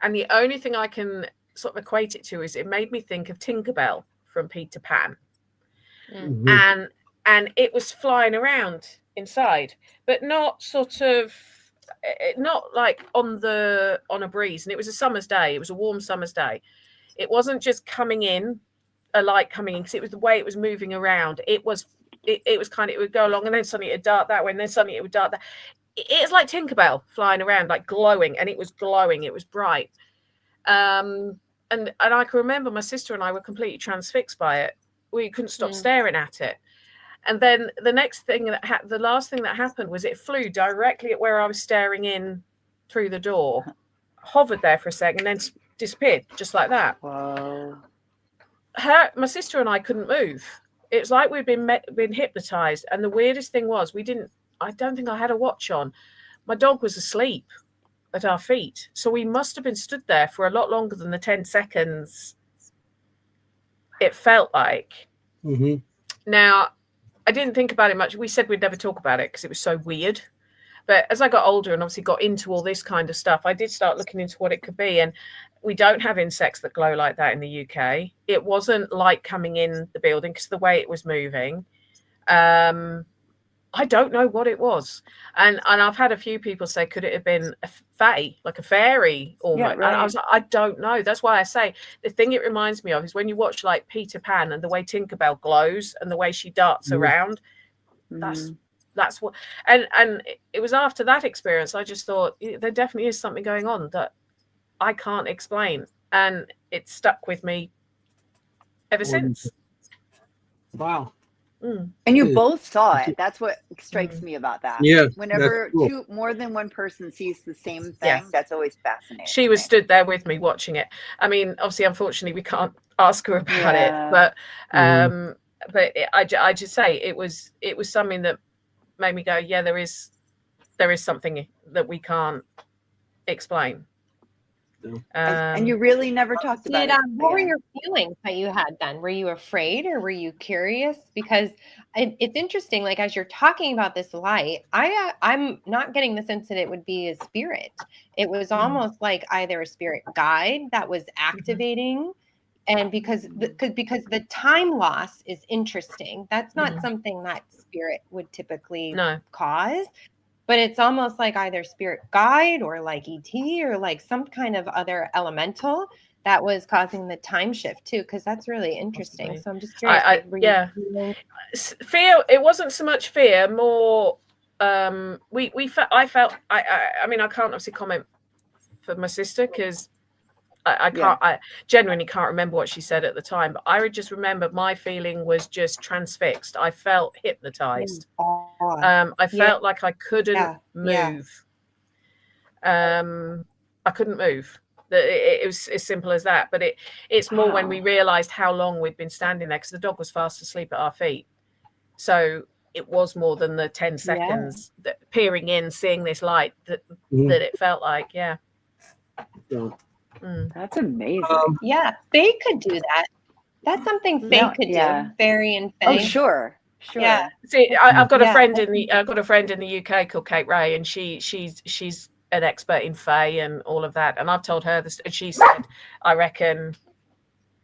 and the only thing I can sort of equate it to is it made me think of Tinkerbell from Peter Pan. And it was flying around inside, but not sort of, not like on a breeze. And it was a summer's day, it was a warm summer's day. It wasn't just coming in, a light coming in, because it was the way it was moving around. It was kind of, it would go along and then suddenly it would dart that way and then suddenly it would dart that. It's like Tinkerbell flying around, like glowing, and it was glowing, it was bright. And I can remember my sister and I were completely transfixed by it. We couldn't stop staring at it. And then the next thing the last thing that happened was it flew directly at where I was staring in through the door, hovered there for a second, and then disappeared just like that. Whoa. My sister and I couldn't move. It was like we'd been hypnotized. And the weirdest thing was I don't think I had a watch on. My dog was asleep at our feet. So we must have been stood there for a lot longer than the 10 seconds it felt like. Now, I didn't think about it much. We said we'd never talk about it because it was so weird. But as I got older and obviously got into all this kind of stuff, I did start looking into what it could be. And we don't have insects that glow like that in the UK. It wasn't light coming in the building because the way it was moving. I don't know what it was. And I've had a few people say, could it have been a fae, like a fairy almost? Yeah, right. And I was like, I don't know. That's why I say the thing it reminds me of is when you watch like Peter Pan and the way Tinkerbell glows and the way she darts around. That's what, and it was after that experience, I just thought there definitely is something going on that I can't explain. And it stuck with me ever since. Wow. And you both saw it. That's what strikes me about that. Yeah. Whenever cool. more than one person sees the same thing, that's always fascinating. She was stood there with me watching it. I mean, obviously, unfortunately, we can't ask her about it, but I just say it was something that made me go, yeah, there is something that we can't explain. And you really never talked about it. What were your feelings that you had then? Were you afraid or were you curious? Because it's interesting, like as you're talking about this light, I'm not getting the sense that it would be a spirit. It was almost like either a spirit guide that was activating, and because the time loss is interesting. That's not something that spirit would typically cause. But it's almost like either spirit guide or like ET or like some kind of other elemental that was causing the time shift too, because that's really interesting. So I'm just curious. Fear. It wasn't so much fear, more. I mean, I can't obviously comment for my sister because I can't. I genuinely can't remember what she said at the time. But I just remember my feeling was just transfixed. I felt hypnotized. I felt like I couldn't move. I couldn't move. It was as simple as that. But it's more when we realized how long we'd been standing there, because the dog was fast asleep at our feet. So it was more than the 10 seconds that peering in, seeing this light that it felt like. Yeah. That's amazing. Faye could do that. That's something Faye could do. Fairy and Faye. Oh, sure. Yeah. See, I've got a friend in the UK called Kate Ray, and she's an expert in Fae and all of that. And I've told her this, and she said, I reckon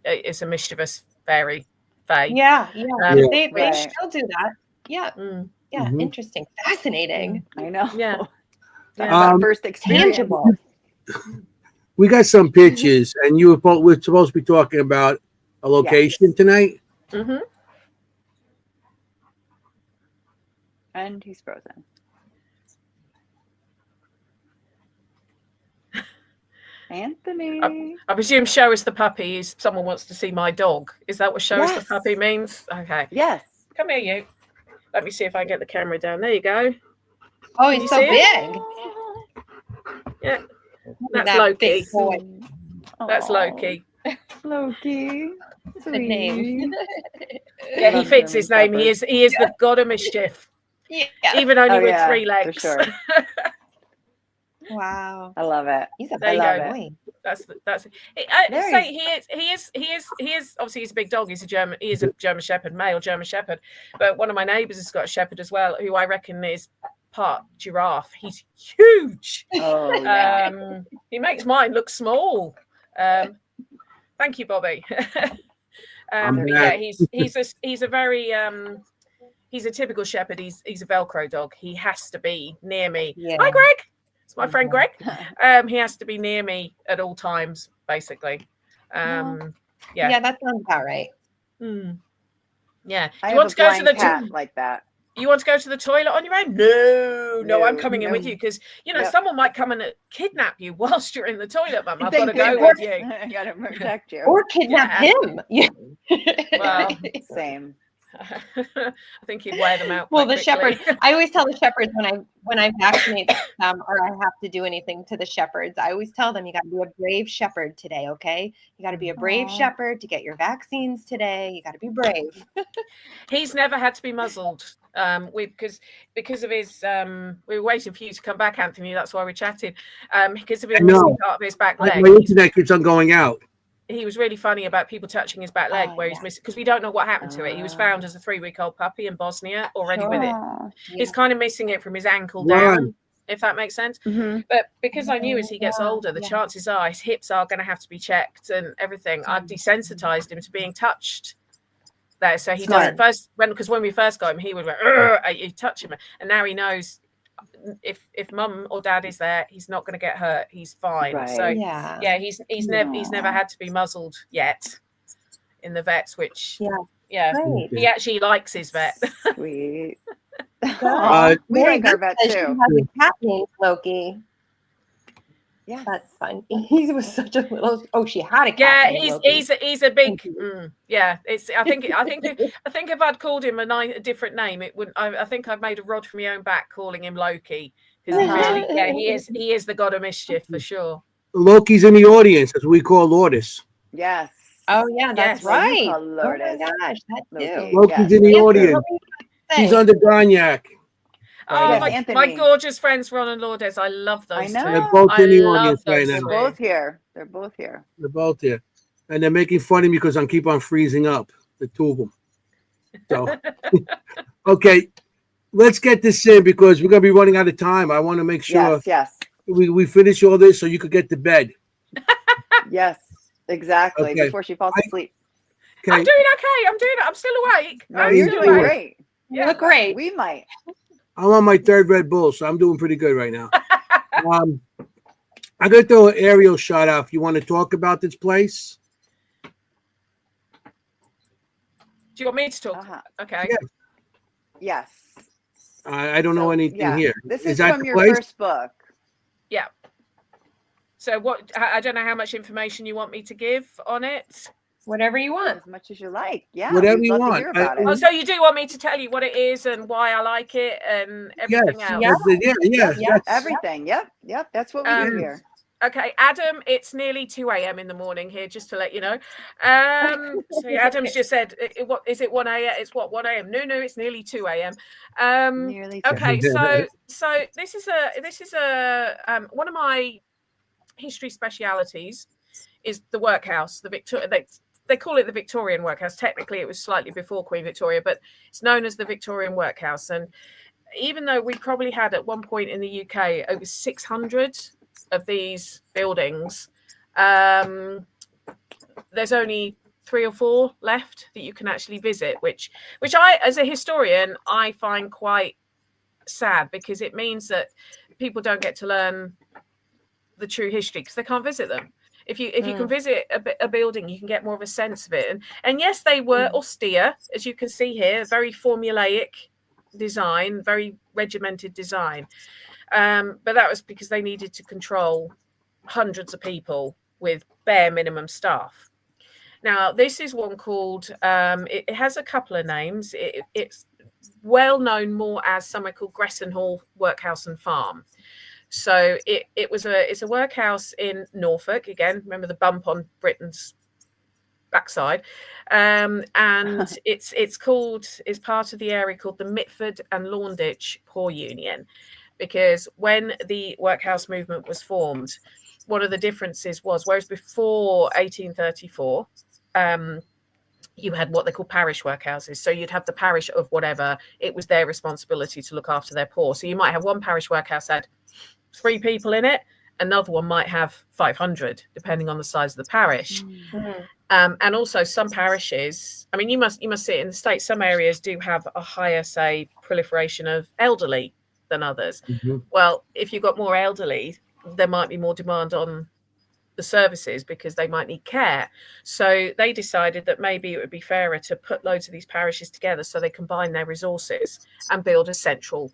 it's a mischievous fairy Fae. They still do that. Yeah. Interesting. Fascinating. I know. Yeah. First experience. Tangible. We got some pictures, and we're supposed to be talking about a location tonight. And he's frozen. Anthony. I presume show us the puppy is someone wants to see my dog. Is that what show us the Yes. puppy means? Okay. Yes. Come here, you. Let me see if I get the camera down. There you go. Oh, You he's so see it? big. Yeah. Look That's at that Loki. big boy. That's Aw, Loki. Loki. The name. Yeah, he Love fits German his name. He Shepherds. is the god of mischief. Yeah. Even only Oh, with yeah, 3 for legs. sure. Wow. I love it. He's a There you big go. boy. That's There say he is obviously he's a big dog. He is a German Shepherd, male German Shepherd. But one of my neighbours has got a Shepherd as well, who I reckon is part giraffe. He's huge. Oh, yeah. He makes mine look small. Thank you, Bobby. But yeah, he's a very he's a typical shepherd. He's a Velcro dog. He has to be near me. Yeah. Hi, Greg. It's my friend Greg. He has to be near me at all times, basically. Yeah. Yeah, that sounds about right. Yeah. I You have want a to go to blind the cat like that. You want to go to the toilet on your own? No, I'm No, coming in no. with you because Yep. someone might come and kidnap you whilst you're in the toilet, Mum. I've They got to go did. with you. I gotta protect you. Or kidnap him. Yeah. Well, Same. I think he'd wear them out. Well, quite the quickly. shepherds. I always tell the shepherds when I vaccinate them or I have to do anything to the shepherds, I always tell them you got to be a brave shepherd today. Okay, you got to be a brave Aw. shepherd to get your vaccines today. You got to be brave. He's never had to be muzzled. Because of his we were waiting for you to come back, Anthony. That's why we're chatting. Because of his missing part of his back leg. My internet keeps on going out. He was really funny about people touching his back leg where he's Yeah. missing, because we don't know what happened to it. He was found as a 3-week-old puppy in Bosnia already with it. Aw. He's kind of missing it from his ankle Right. down, if that makes sense. Mhm. But because I knew as he gets older, the Yeah. chances are his hips are going to have to be checked and everything. I've desensitized him to being touched there, so he Smart. doesn't because when we first got him, he would go, you touch him, and now he knows if mum or dad is there, he's not going to get hurt. He's fine. Right. So Yeah. he's never had to be muzzled yet in the vets, which Great. he actually likes his vet. Sweet. Good. We Very like our good vet that she too. has a cat named Loki. Yeah. That's fun. He was such a little. Oh, she had a cat. Yeah, named he's Loki. he's a big it's I think if I'd called him a different name, it wouldn't. I think I've made a rod from my own back calling him Loki, because he is the god of mischief for sure. Loki's in the audience, as we call Lourdes. Yes. Oh yeah, that's What do you right. call Oh my Lourdes? gosh, that Loki. too. Loki's Yes. in the Anthony, audience. what were you gonna He's say? under Gagnac. Oh, Yes, my Anthony. gorgeous friends Ron and Lourdes. I love those I know. two. They're both I in the love audience right those now. They're two. both here. They're both here. They're both here. And they're making fun of me because I keep on freezing up, the two of them. So, okay, let's get this in because we're going to be running out of time. I want to make sure Yes. we finish all this so you could get to bed. Yes. Exactly. Okay. Before she falls asleep. Okay. I'm doing okay. I'm still awake. No, I'm you're still doing awake. great. You look great. We might. I'm on my third Red Bull, so I'm doing pretty good right now. I'm going to throw an aerial shot out if you want to talk about this place. Do you want me to talk? Uh-huh. Okay. Yeah. Yes. I don't know anything here. This Is is that from the your place? first book. Yeah. So what? I don't know how much information you want me to give on it. Whatever you want. As much as you like. Yeah. Whatever we'd you love want. to hear about Oh, it. so you do want me to tell you what it is and why I like it and everything else? Yeah. Yes. Everything. Yep. That's what we do here. Okay, Adam, it's nearly 2 a.m. in the morning here, just to let you know. So Adam's just said, what is it 1 a.m.? It's what, 1 a.m.? No, it's nearly 2 a.m. Nearly. Okay, so this is a one of my history specialities is the workhouse, the Victoria. They call it the Victorian workhouse. Technically, it was slightly before Queen Victoria, but it's known as the Victorian workhouse. And even though we probably had at one point in the UK over 600 of these buildings, there's only 3 or 4 left that you can actually visit, which I, as a historian, I find quite sad, because it means that people don't get to learn the true history because they can't visit them. If you can visit a building, you can get more of a sense of it. And yes, they were austere, as you can see here, very formulaic design, very regimented design. But that was because they needed to control hundreds of people with bare minimum staff. Now, this is one called, it has a couple of names. It's well known more as somewhere called Gresson Hall Workhouse and Farm. So it's a workhouse in Norfolk. Again, remember the bump on Britain's backside, and it's part of the area called the Mitford and Launditch Poor Union, because when the workhouse movement was formed, one of the differences was, whereas before 1834, you had what they call parish workhouses. So you'd have the parish of whatever, it was their responsibility to look after their poor. So you might have one parish workhouse had 3 people in it, another one might have 500, depending on the size of the parish. And also some parishes, I mean, you must see it in the States, some areas do have a higher, say, proliferation of elderly than others. Well, if you've got more elderly, there might be more demand on the services because they might need care. So they decided that maybe it would be fairer to put loads of these parishes together so they combine their resources and build a central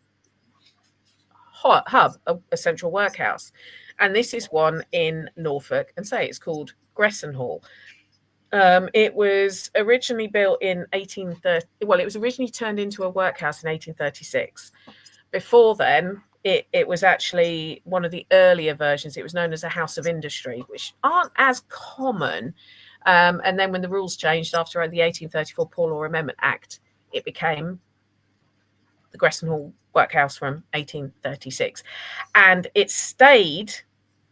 hub, a central workhouse. And this is one in Norfolk, and say it's called Gresson Hall. It was originally built in 1830. Well, it was originally turned into a workhouse in 1836. Before then, it was actually one of the earlier versions. It was known as a house of industry, which aren't as common. And then when the rules changed after the 1834 Poor Law Amendment Act, it became the Gresson Hall Workhouse from 1836. And it stayed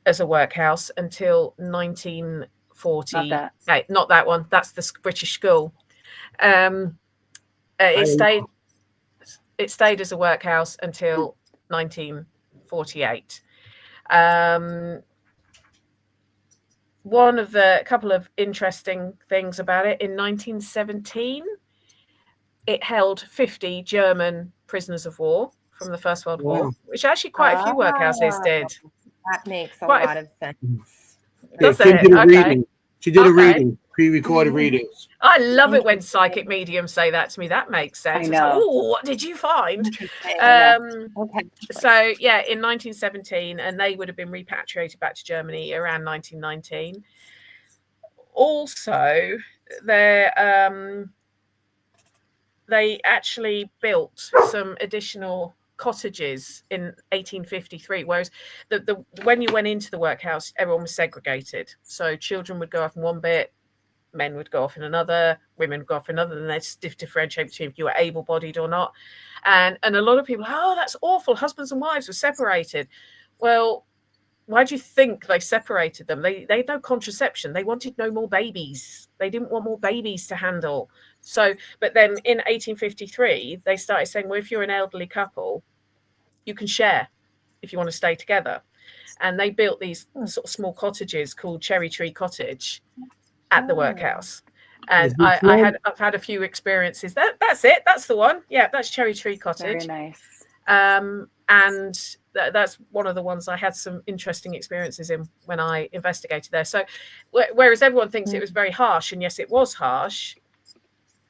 as a workhouse until 1948. Not that one. That's the British School. It stayed as a workhouse until 1948. One of the couple of interesting things about it, in 1917, it held 50 German prisoners of war from the First World War, which actually quite a few workhouses did. That makes a lot of sense. Yeah, Kimm did a reading. She did a reading, pre-recorded readings. I love it when psychic mediums say that to me. That makes sense. I know. Like, oh, what did you find? So yeah, in 1917, and they would have been repatriated back to Germany around 1919. Also, they actually built some additional cottages in 1853, whereas when you went into the workhouse, everyone was segregated. So children would go off in one bit, men would go off in another, women would go off in another, and they'd differentiate between if you were able-bodied or not. And a lot of people, oh, that's awful, husbands and wives were separated. Well, why do you think they separated them? They had no contraception. They wanted no more babies. They didn't want more babies to handle. So, but then in 1853, they started saying, well, if you're an elderly couple, you can share if you want to stay together. And they built these sort of small cottages called Cherry Tree Cottage at the workhouse. And I've had a few experiences. That's it. That's the one. Yeah, that's Cherry Tree Cottage. Very nice. And that's one of the ones I had some interesting experiences in when I investigated there. So whereas everyone thinks it was very harsh, and yes, it was harsh,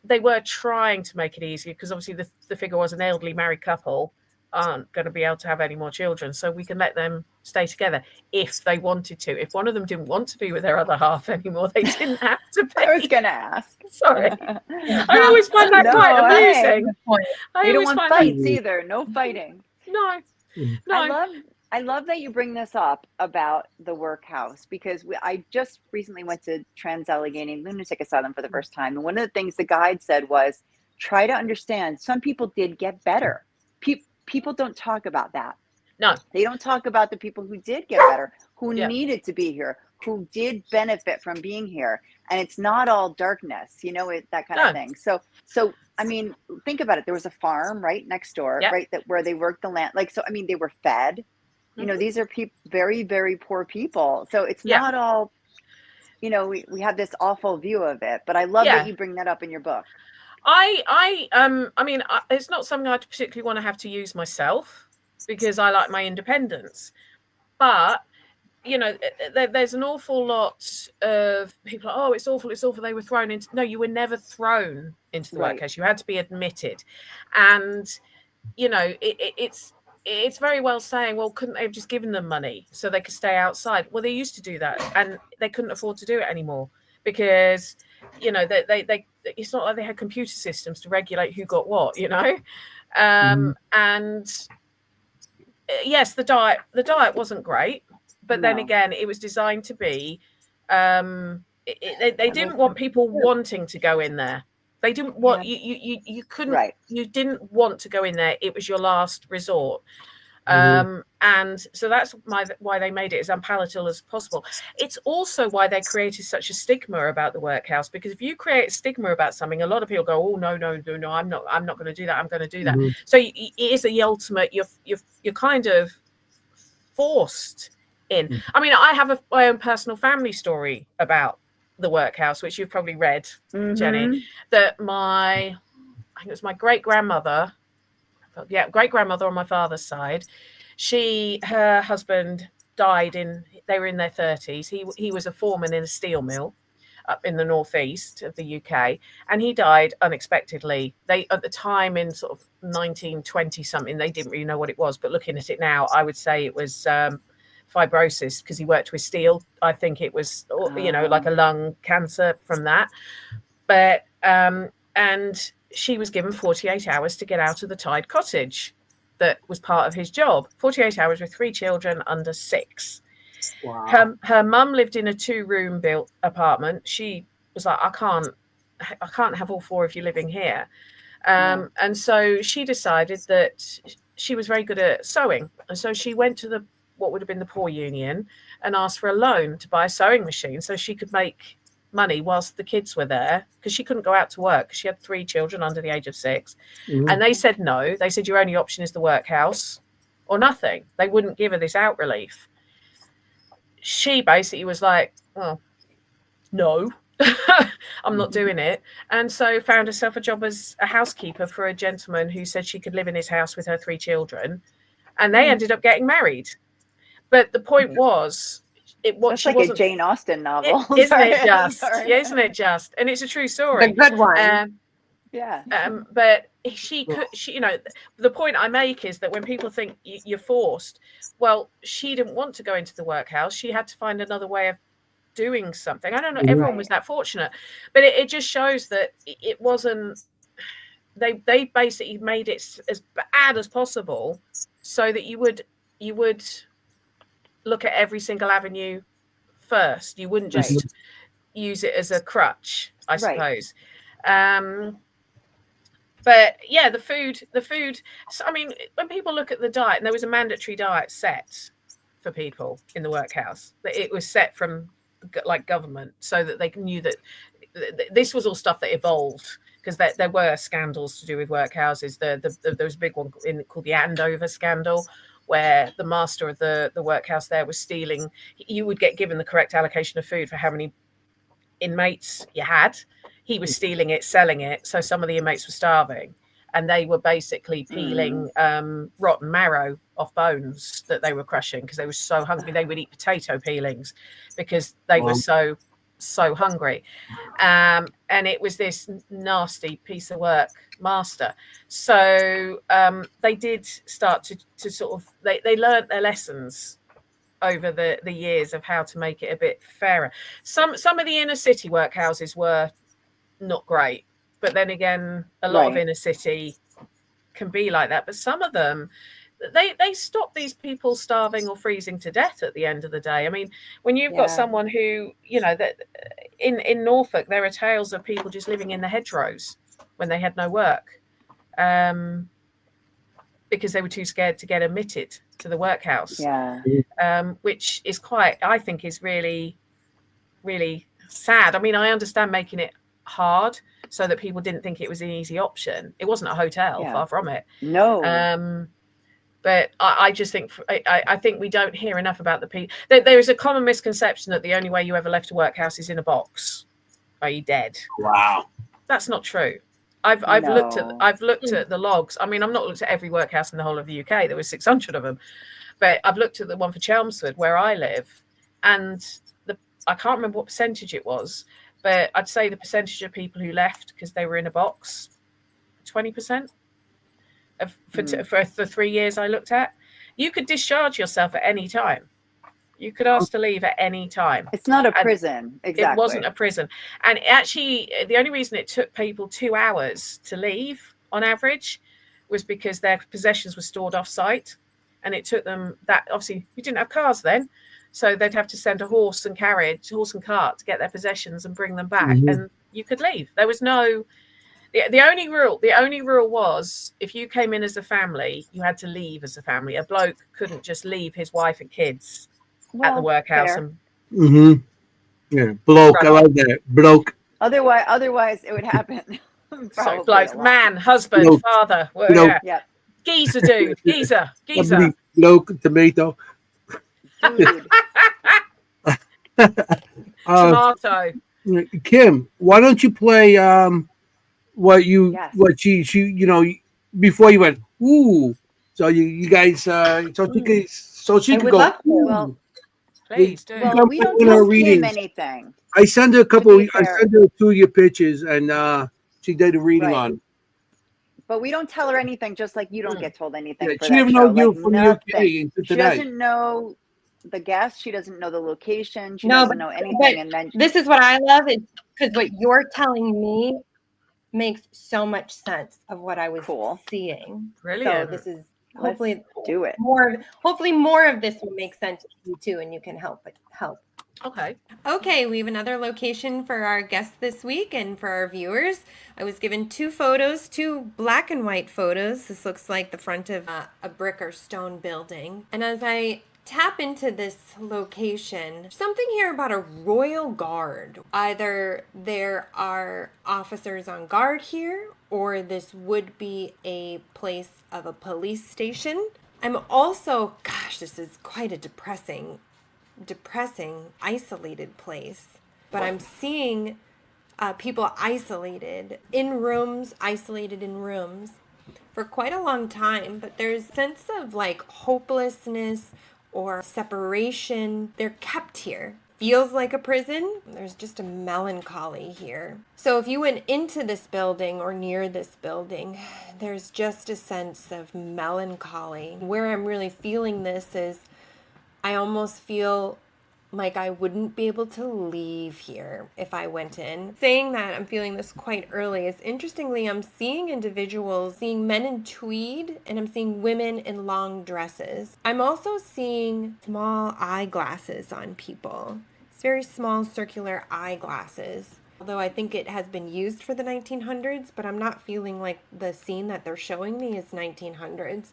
they were trying to make it easier, because obviously the figure was an elderly married couple aren't going to be able to have any more children, so we can let them stay together if they wanted to. If one of them didn't want to be with their other half anymore, they didn't have to be. I was going to ask. Sorry. I always find that quite amusing. You don't want fights either. No fighting. No. I love that you bring this up about the workhouse, because I just recently went to Trans-Allegheny Lunatic Asylum for the first time. And one of the things the guide said was, try to understand, some people did get better. People don't talk about that. No. They don't talk about the people who did get better, who needed to be here, who did benefit from being here. And it's not all darkness, that kind of thing. So, I mean, think about it. There was a farm right next door, right, where they worked the land. They were fed. These are very, very poor people. So it's not all, we have this awful view of it. But I love that you bring that up in your book. It's not something I particularly want to have to use myself, because I like my independence. But, there's an awful lot of people, oh, it's awful, they were thrown into. No, you were never thrown into the workhouse. You had to be admitted. And, it's it's very well saying, well, couldn't they have just given them money so they could stay outside? Well, they used to do that, and they couldn't afford to do it anymore because, you know, they it's not like they had computer systems to regulate who got what, you know. And yes, the diet wasn't great, but then again, it was designed to be. They didn't want people wanting to go in there. They didn't want you couldn't you didn't want to go in there. It was your last resort. And so that's why they made it as unpalatable as possible. It's also why they created such a stigma about the workhouse, because if you create a stigma about something, a lot of people go, oh no, I'm not going to do that, I'm going to do that. So it is the ultimate, you're kind of forced in. I mean, I have my own personal family story about the workhouse, which you've probably read, Jenny, that I think it was my great-grandmother on my father's side. Her husband died they were in their 30s. He was a foreman in a steel mill up in the northeast of the UK, and he died unexpectedly. They, at the time, in sort of 1920 something, they didn't really know what it was, but looking at it now, I would say it was fibrosis, because he worked with steel. I think it was, you know, like a lung cancer from that. But and she was given 48 hours to get out of the tied cottage that was part of his job. 48 hours with 3 children under 6. Wow. Her mum lived in a 2-room built apartment. She was like, I can't have all 4 of you living here. And so she decided that she was very good at sewing. And so she went to what would have been the poor union and asked for a loan to buy a sewing machine so she could make money whilst the kids were there, because she couldn't go out to work because she had 3 children under the age of 6. And they said no. They said your only option is the workhouse or nothing. They wouldn't give her this out relief. She basically was like, well, no, I'm not doing it. And so found herself a job as a housekeeper for a gentleman who said she could live in his house with her 3 children, and they ended up getting married. But the point was, it's like a Jane Austen novel, isn't it just? Isn't it just? And it's a true story. The good one. But she, you know, the point I make is that when people think you're forced, well, she didn't want to go into the workhouse. She had to find another way of doing something. I don't know. Everyone was that fortunate, but it just shows that it wasn't. They basically made it as bad as possible, so that you would look at every single avenue first. You wouldn't just use it as a crutch, I suppose. But yeah, the food. So, I mean, when people look at the diet, and there was a mandatory diet set for people in the workhouse, that it was set from like government, so that they knew that this was all stuff that evolved, because there were scandals to do with workhouses. There was a big one called the Andover scandal, where the master of the workhouse there was stealing. You would get given the correct allocation of food for how many inmates you had. He was stealing it, selling it. So some of the inmates were starving, and they were basically peeling rotten marrow off bones that they were crushing because they were so hungry. They would eat potato peelings because they were so hungry. And it was this nasty piece of work master. So they did start to sort of, they learned their lessons over the years of how to make it a bit fairer. Some of the inner city workhouses were not great, but then again, a lot of inner city can be like that. But some of them, they stop these people starving or freezing to death at the end of the day. I mean, when you've got someone who, you know, that in Norfolk, there are tales of people just living in the hedgerows when they had no work, because they were too scared to get admitted to the workhouse. Which is I think is really, really sad. I mean, I understand making it hard so that people didn't think it was an easy option. It wasn't a hotel, far from it. No. But I just think I think we don't hear enough about the people. There is a common misconception that the only way you ever left a workhouse is in a box, i.e. dead. Wow, that's not true. I've looked at the logs. I mean, I've not looked at every workhouse in the whole of the UK. There were 600 of them, but I've looked at the one for Chelmsford where I live, and I can't remember what percentage it was, but I'd say the percentage of people who left because they were in a box, 20%. for the 3 years I looked at. You could discharge yourself at any time. You could ask to leave at any time. It's not a prison. Exactly. It wasn't a prison. And actually, the only reason it took people 2 hours to leave on average was because their possessions were stored off site. And it took them that, obviously, we didn't have cars then. So they'd have to send a horse and cart to get their possessions and bring them back. And you could leave. There was no, the only rule was if you came in as a family, you had to leave as a family. A bloke couldn't just leave his wife and kids at the workhouse. And yeah, bloke. I like that. Bloke. Otherwise it would happen. So bloke, man, husband, bloke. Father. Bloke. Yeah. Geezer, dude. Geezer. Bloke, tomato. Dude. Tomato. Kimm, why don't you play what she you know before you went ooh, so you guys so she could go love to. ooh. Well, Please do. Well, we don't tell Kimm anything. I send her a couple. be I fair. send her 2 of your pictures, and she did a reading Right. on. But we don't tell her anything, just like you don't get told anything. Yeah, for she that didn't show. know you Like, from the nothing. UK until She today. doesn't know the guest. She doesn't know the location. She No, doesn't know anything. And then This is what I love is because what you're telling me makes so much sense of what I was seeing. Brilliant. So this is let's hopefully do it. more of this will make sense to you too, and you can help. Okay. Okay, we have another location for our guests this week and for our viewers. I was given 2 photos, 2 black and white photos. This looks like the front of a brick or stone building. And as I tap into this location, something here about a royal guard. Either there are officers on guard here, or this would be a place of a police station. I'm also, gosh, this is quite a depressing, isolated place. But I'm seeing people isolated in rooms for quite a long time. But there's a sense of like hopelessness or separation. They're kept here. Feels like a prison. There's just a melancholy here. So if you went into this building or near this building, there's just a sense of melancholy. Where I'm really feeling this is I almost feel like I wouldn't be able to leave here if I went in. Saying that I'm feeling this quite early is interestingly, I'm seeing individuals, seeing men in tweed, and I'm seeing women in long dresses. I'm also seeing small eyeglasses on people. It's very small circular eyeglasses. Although I think it has been used for the 1900s, but I'm not feeling like the scene that they're showing me is 1900s.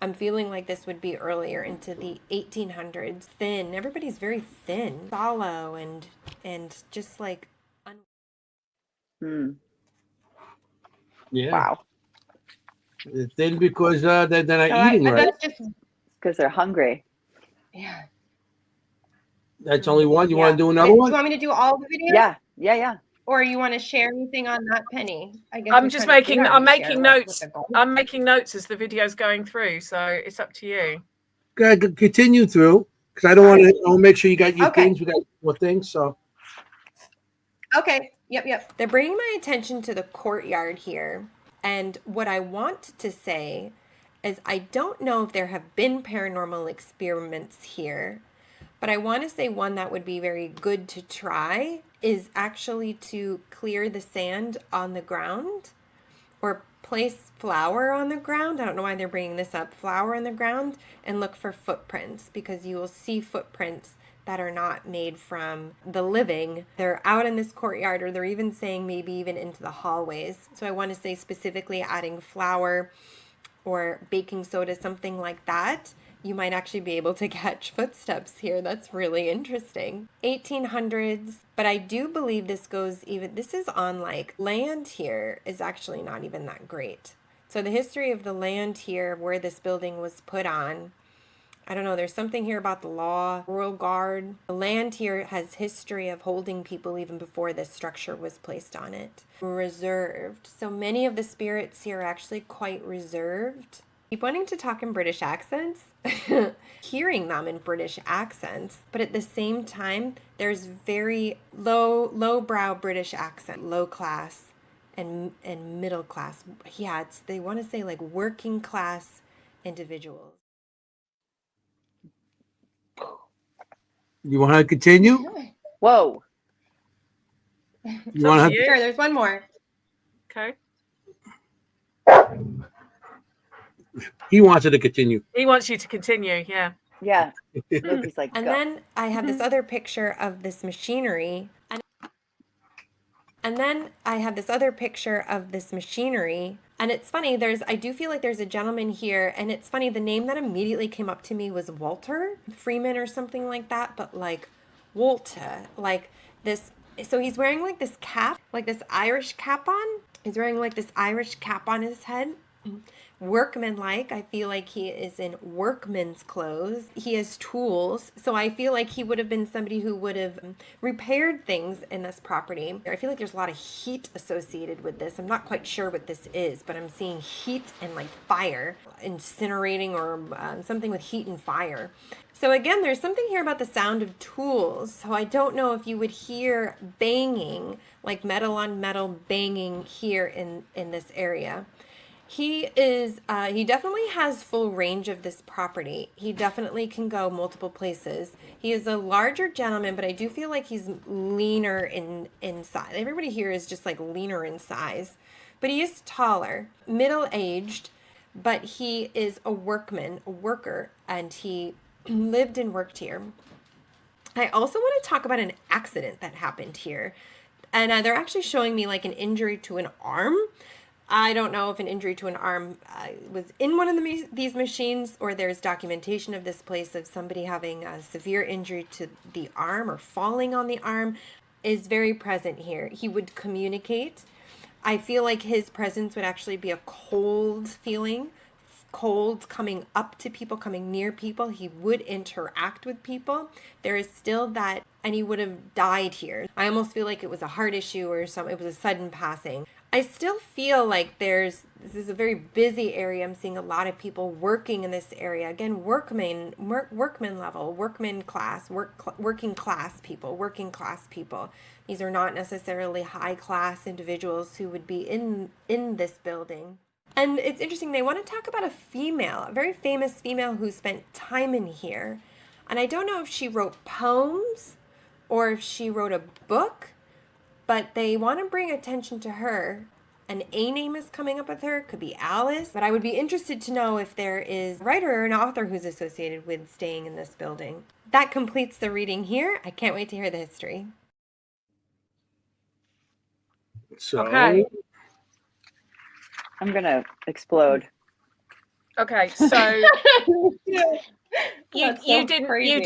I'm feeling like this would be earlier into the 1800s. Thin. Everybody's very thin. Hollow and just like... Yeah. Wow. Then because they're not eating right. Because they're hungry. Yeah. That's only one. You want to do another one? Do you want me to do all the videos? Yeah. Or you want to share anything on that, Penny? I guess I'm making notes. I'm making notes as the video's going through, so it's up to you. Go ahead, continue through, because I don't want to. I'll make sure you got your things. We got more things. So. Okay. Yep. They're bringing my attention to the courtyard here, and what I want to say is I don't know if there have been paranormal experiments here, but I want to say one that would be very good to try is actually to clear the sand on the ground or place flour on the ground. I don't know why they're bringing this up. Flour on the ground and look for footprints, because you will see footprints that are not made from the living. They're out in this courtyard, or they're even saying maybe even into the hallways. So I want to say specifically adding flour or baking soda, something like that. You might actually be able to catch footsteps here. That's really interesting. 1800s, but I do believe this is on like land here is actually not even that great. So the history of the land here where this building was put on, I don't know, there's something here about the law, royal guard. The land here has history of holding people even before this structure was placed on it. Reserved. So many of the spirits here are actually quite reserved. Keep wanting to talk in British accents, hearing them in British accents, but at the same time, there's very low brow British accent, low class, and middle class. Yeah, they want to say like working class individuals. You want to continue? Whoa. You want to? Sure, there's one more. Okay. He wants it to continue. He wants you to continue. Yeah. Yeah. Loki's like, And go. then I have this other picture of this machinery. And then I have this other picture of this machinery. And it's funny, I do feel like there's a gentleman here. And it's funny, the name that immediately came up to me was Walter Freeman or something like that. But like Walter, like this. So he's wearing like this cap, like this Irish cap on. He's wearing like this Irish cap on his head. Workman-like. I feel like he is in workman's clothes. He has tools. So I feel like he would have been somebody who would have repaired things in this property. I feel like there's a lot of heat associated with this. I'm not quite sure what this is, but I'm seeing heat and like fire, incinerating or something with heat and fire. So again, there's something here about the sound of tools. So I don't know if you would hear banging, like metal on metal banging here in this area. He definitely has full range of this property. He definitely can go multiple places. He is a larger gentleman, but I do feel like he's leaner in size. Everybody here is just like leaner in size, but he is taller, middle-aged, but he is a worker, and he lived and worked here. I also want to talk about an accident that happened here, and they're actually showing me like an injury to an arm. I don't know if an injury to an arm was in one of these machines, or there's documentation of this place of somebody having a severe injury to the arm or falling on the arm is very present here. He would communicate. I feel like his presence would actually be a cold feeling, cold coming up to people, coming near people. He would interact with people. There is still that, and he would have died here. I almost feel like it was a heart issue or something. It was a sudden passing. I still feel like this is a very busy area. I'm seeing a lot of people working in this area. Again, workman level, working class people. These are not necessarily high class individuals who would be in this building. And it's interesting, they want to talk about a very famous female who spent time in here. And I don't know if she wrote poems or if she wrote a book, but they want to bring attention to her. An A name is coming up with her. Could be Alice. But I would be interested to know if there is a writer or an author who's associated with staying in this building. That completes the reading here. I can't wait to hear the history. So, Okay. I'm going to explode. Okay. So you That's so didn't crazy. you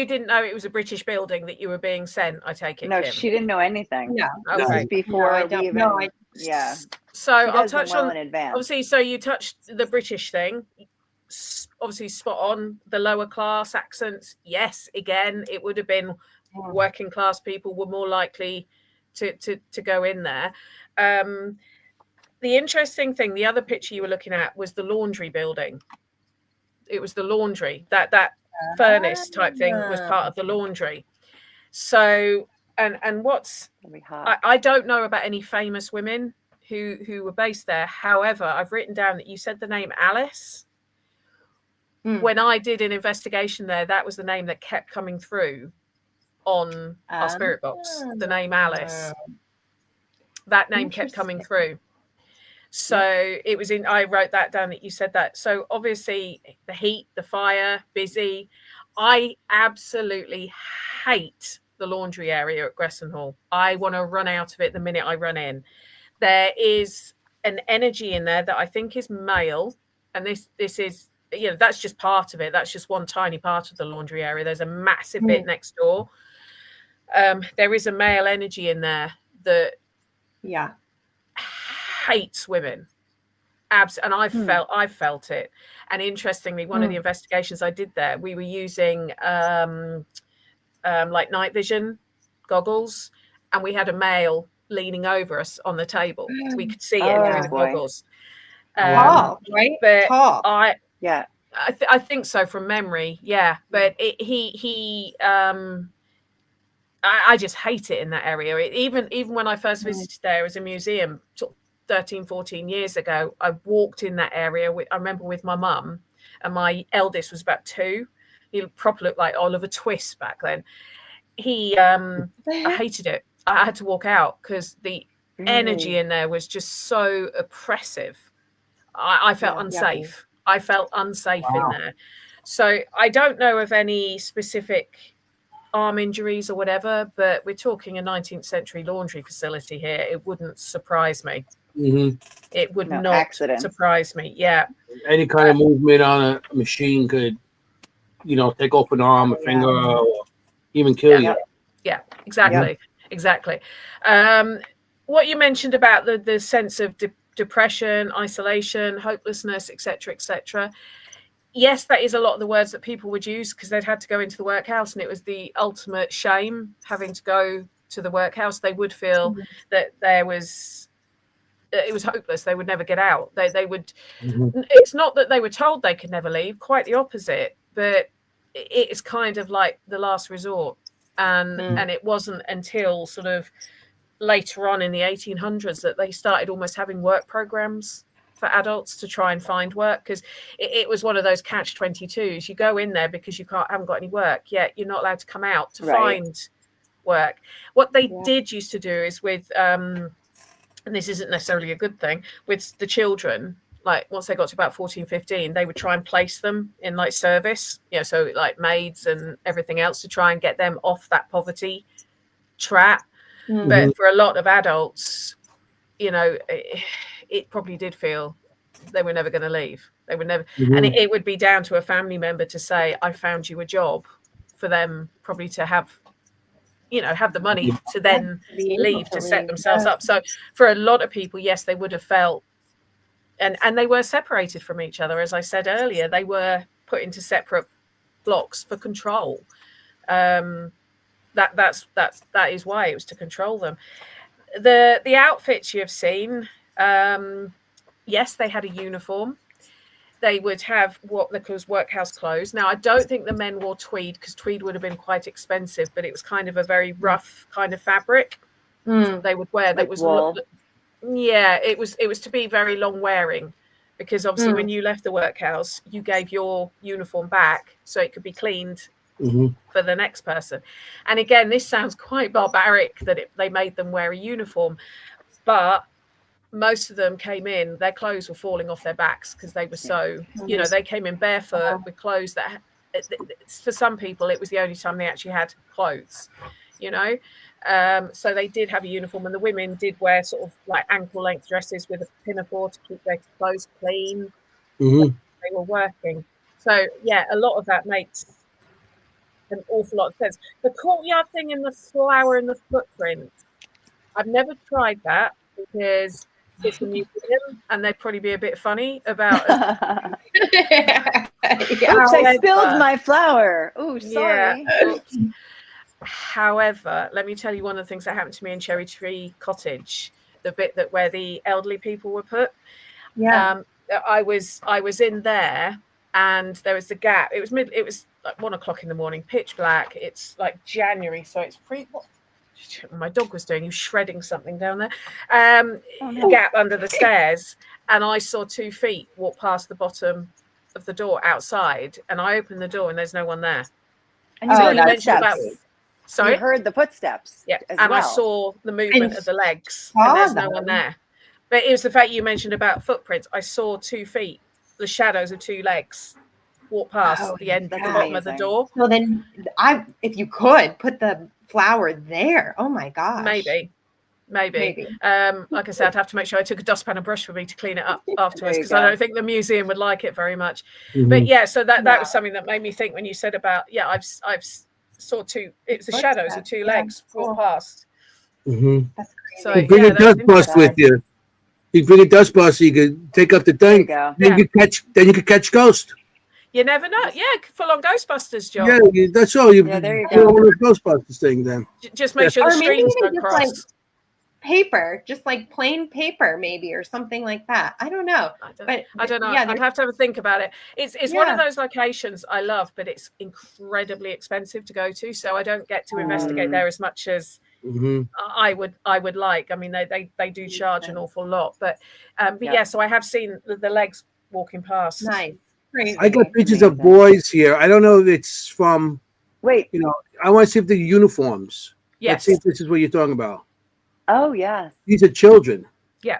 didn't know it was a British building that you were being sent. I take it. No, Kim. she didn't know anything. No. This Okay. is before I we don't even. know. Yeah. So She I'll does them touch well on in advance. obviously. So you touched the British thing. Obviously, spot on. The lower class accents. Yes, again, it would have been working class people were more likely to go in there. The interesting thing, the other picture you were looking at was the laundry building. It was the laundry. That furnace type thing was part of the laundry. So and what's I don't know about any famous women who were based there. However, I've written down that you said the name Alice. When I did an investigation there, that was the name that kept coming through on our spirit box. The name Alice. That name kept coming through. So it was I wrote that down that you said that. So obviously the heat, the fire, busy. I absolutely hate the laundry area at Gresson Hall. I want to run out of it the minute I run in. There is an energy in there that I think is male. And this is, that's just part of it. That's just one tiny part of the laundry area. There's a massive bit next door. There is a male energy in there that hates women. And I felt it. And interestingly, one of the investigations I did there, we were using like night vision goggles, and we had a male leaning over us on the table. We could see it through the goggles. Tall, right? But tall. I think so from memory. Yeah, but he I just hate it in that area. Even when I first visited there as a museum, sort of 13, 14 years ago, I walked in that area. I remember with my mum, and my eldest was about 2. He proper looked like Oliver Twist back then. I hated it. I had to walk out because the energy in there was just so oppressive. I felt unsafe. I felt unsafe in there. So I don't know of any specific arm injuries or whatever, but we're talking a 19th century laundry facility here. It wouldn't surprise me. It would not surprise me. Yeah. Any kind of movement on a machine could, take off an arm, a finger, or even kill you. Yeah, exactly. Exactly. What you mentioned about the sense of depression, isolation, hopelessness, etc. Yes, that is a lot of the words that people would use because they'd had to go into the workhouse, and it was the ultimate shame having to go to the workhouse. They would feel that it was hopeless. They would never get out. They would. It's not that they were told they could never leave. Quite the opposite. But it is kind of like the last resort, and it wasn't until sort of later on in the 1800s that they started almost having work programs for adults to try and find work, because it was one of those catch-22s. You go in there because you haven't got any work, yet you're not allowed to come out to find work. What they did used to do is with and this isn't necessarily a good thing, with the children, like once they got to about 14, 15, they would try and place them in like service, so like maids and everything else, to try and get them off that poverty trap. But for a lot of adults, it probably did feel they were never going to leave. They would never, and it would be down to a family member to say, "I found you a job," for them probably to have the money to then leave to set themselves up. So for a lot of people, yes, they would have felt, and they were separated from each other. As I said earlier, they were put into separate blocks for control. That is why it was to control them. The outfits you have seen, yes, they had a uniform. They would have what they call workhouse clothes. Now, I don't think the men wore tweed, because tweed would have been quite expensive, but it was kind of a very rough kind of fabric they would wear. That was wool. It was to be very long wearing, because obviously when you left the workhouse, you gave your uniform back so it could be cleaned for the next person. And again, this sounds quite barbaric that they made them wear a uniform, but most of them came in, their clothes were falling off their backs because they were so, they came in barefoot with clothes that, for some people, it was the only time they actually had clothes, so they did have a uniform, and the women did wear sort of like ankle length dresses with a pinafore to keep their clothes clean. They were working. So yeah, a lot of that makes an awful lot of sense. The courtyard thing and the flower and the footprint, I've never tried that because it's a museum and they'd probably be a bit funny about it. Oops, I spilled my flower. Oh, sorry. Yeah. However, let me tell you one of the things that happened to me in Cherry Tree Cottage, the bit where the elderly people were put. I was in there, and there was the gap. It was like 1 o'clock in the morning, pitch black. It's like January, so it's pretty. What my dog was doing, he was shredding something down there. The gap under the stairs, and I saw 2 feet walk past the bottom of the door outside, and I opened the door and there's no one there. And you mentioned about, sorry, you heard the footsteps. Yeah, and I saw the movement of the legs, and there's no one there. But it was the fact you mentioned about footprints. I saw 2 feet, the shadows of 2 legs, walk past the end, the bottom of the door. Well, then if you could put the flower there. Oh my gosh. Maybe. Like I said, I'd have to make sure I took a dustpan and brush for me to clean it up afterwards, because I don't think the museum would like it very much. But yeah, so that was something that made me think when you said about, I've saw 2, it's the shadows of 2 legs walk past. So you bring a dust bust with you. You bring a dust bust so you can take up the thing. Then you can catch ghosts. You never know. Yeah, full on Ghostbusters, John. Yeah, that's all. There you go. One of the Ghostbusters thing then. Just make sure the streams don't cross. paper, just like plain paper, maybe, or something like that. I don't know. I don't know. Yeah, I'd have to have a think about it. It's one of Yeah. those locations I love, but it's incredibly expensive to go to, so I don't get to investigate there as much as I would like. I mean, they do charge an awful lot, but yeah. So I have seen the legs walking past. nice. Crazy. I got pictures of boys here. I don't know if it's from. Wait. You know, I want to see if the uniforms. Yes. Let's see if this is what you're talking about. Oh, yes. These are children. Yeah.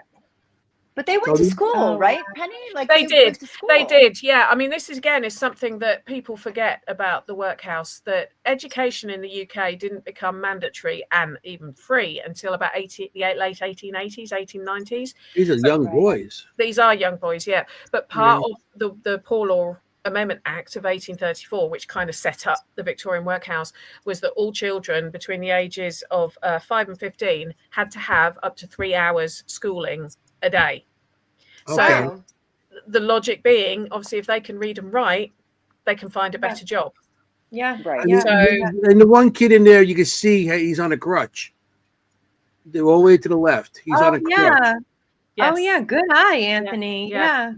But they went to school, right, Penny? Like they did. Went to school. They did. Yeah. I mean, this is something that people forget about the workhouse, that education in the UK didn't become mandatory and even free until about the late 1880s, 1890s. These are young boys. These are young boys, yeah. But part of the Poor Law Amendment Act of 1834, which kind of set up the Victorian workhouse, was that all children between the ages of 5 and 15 had to have up to 3 hours schooling a day. Okay. So the logic being, obviously, if they can read and write, they can find a better job. Yeah. Right. And, Yeah. and the one kid in there, you can see he's on a crutch. They're all the way to the left. He's on a crutch. Yeah. Yes. Oh yeah. Good eye, Anthony. Yeah. Yeah.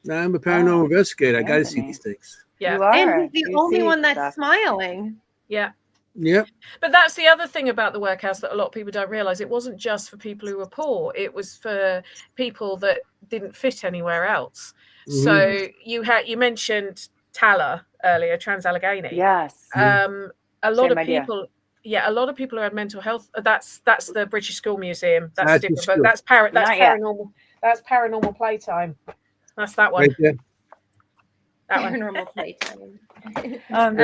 Now, I'm a paranormal investigator. I got to see Anthony. these things. Yeah. You are. And he's the You only see one that's stuff. smiling. Yeah. Yep. But that's the other thing about the workhouse that a lot of people don't realize. It wasn't just for people who were poor. It was for people that didn't fit anywhere else. So you mentioned Tala earlier, Trans-Allegheny. Yes. A lot Same of idea. people. Yeah, a lot of people who had mental health. That's the British School Museum. That's That's different. the But that's Not yet. paranormal. That's Paranormal Playtime. That's that one. Right there. That one. Paranormal playtime. That's what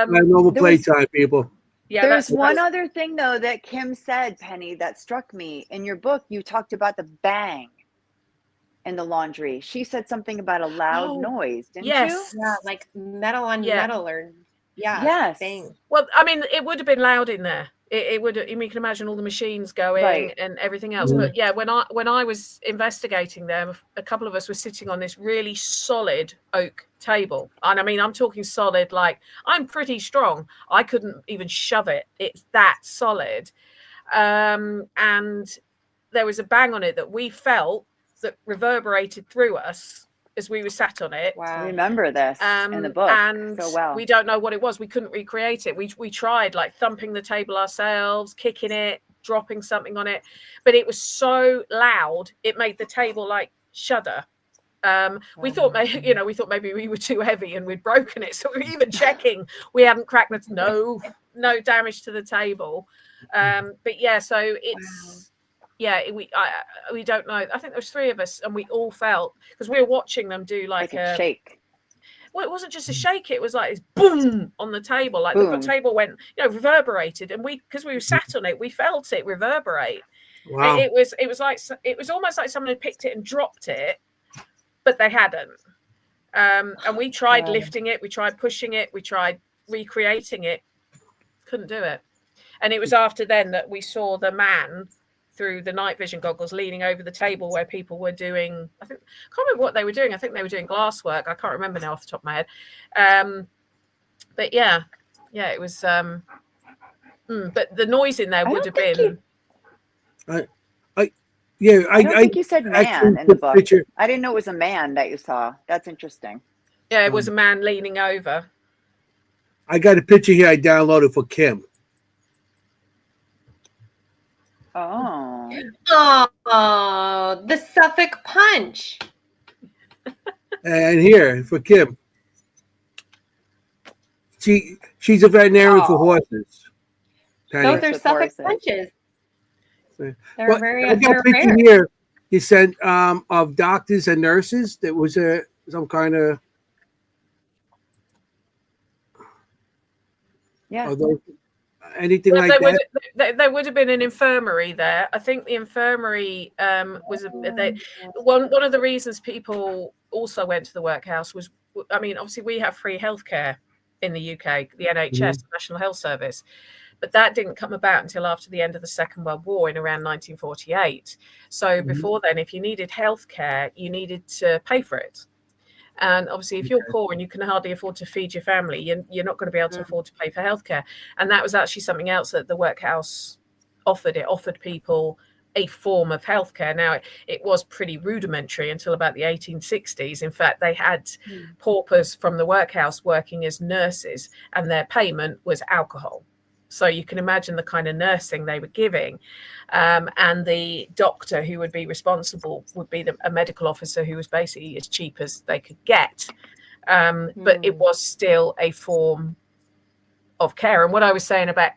paranormal there was- playtime, people. Yeah. There's one that's- other thing, though, that Kimm said, Penny, that struck me. In your book, you talked about the bang in the laundry. She said something about a loud noise, didn't Yes. you? Yeah, like metal on Yeah. metal, or Yes. thing. Well, I mean, it would have been loud in there. It would. I mean, you can imagine all the machines going Right. and everything else. But yeah, when I was investigating them, a couple of us were sitting on this really solid oak table, and I mean, I'm talking solid. Like, I'm pretty strong. I couldn't even shove it. It's that solid. And there was a bang on it that we felt that reverberated through us as we were sat on it. I Wow. remember this in the book And so well. we don't know what it was. We couldn't recreate it. We tried, like, thumping the table ourselves, kicking it, dropping something on it, but it was so loud it made the table like shudder. We thought maybe we were too heavy and we'd broken it, so we were even checking we hadn't cracked it. No damage to the table. But yeah, so it's we don't know. I think there was 3 of us, and we all felt, because we were watching them do like a shake. Well, it wasn't just a shake. It was like this boom on the table, like the table went, reverberated, and because we were sat on it, we felt it reverberate. Wow. It was almost like someone had picked it and dropped it, but they hadn't. And we tried lifting it, we tried pushing it, we tried recreating it, couldn't do it. And it was after then that we saw the man through the night vision goggles leaning over the table where people were doing, I can't remember what they were doing. I think they were doing glass work. I can't remember now off the top of my head. But yeah, it was, but the noise in there would have been. I don't think you said man in the book. Picture. I didn't know it was a man that you saw. That's interesting. Yeah, it was a man leaning over. I got a picture here I downloaded for Kimm. Oh, the Suffolk Punch. And here for Kimm. She's a veterinarian for horses. Those are With Suffolk horses. Punches. They're Well, very I got a picture rare. here. You sent of doctors and nurses. That was some kind of anything Well, like that. there would have been an infirmary there. I think the infirmary was one of the reasons people also went to the workhouse was, I mean, obviously we have free healthcare in the UK, the NHS, the National Health Service, but that didn't come about until after the end of the Second World War in around 1948. So before then, if you needed healthcare, you needed to pay for it. And obviously, if you're poor and you can hardly afford to feed your family, you're not going to be able to afford to pay for healthcare. And that was actually something else that the workhouse offered. It offered people a form of healthcare. Now, it was pretty rudimentary until about the 1860s. In fact, they had paupers from the workhouse working as nurses, and their payment was alcohol. So you can imagine the kind of nursing they were giving. And the doctor who would be responsible would be a medical officer who was basically as cheap as they could get. But it was still a form of care. And what I was saying about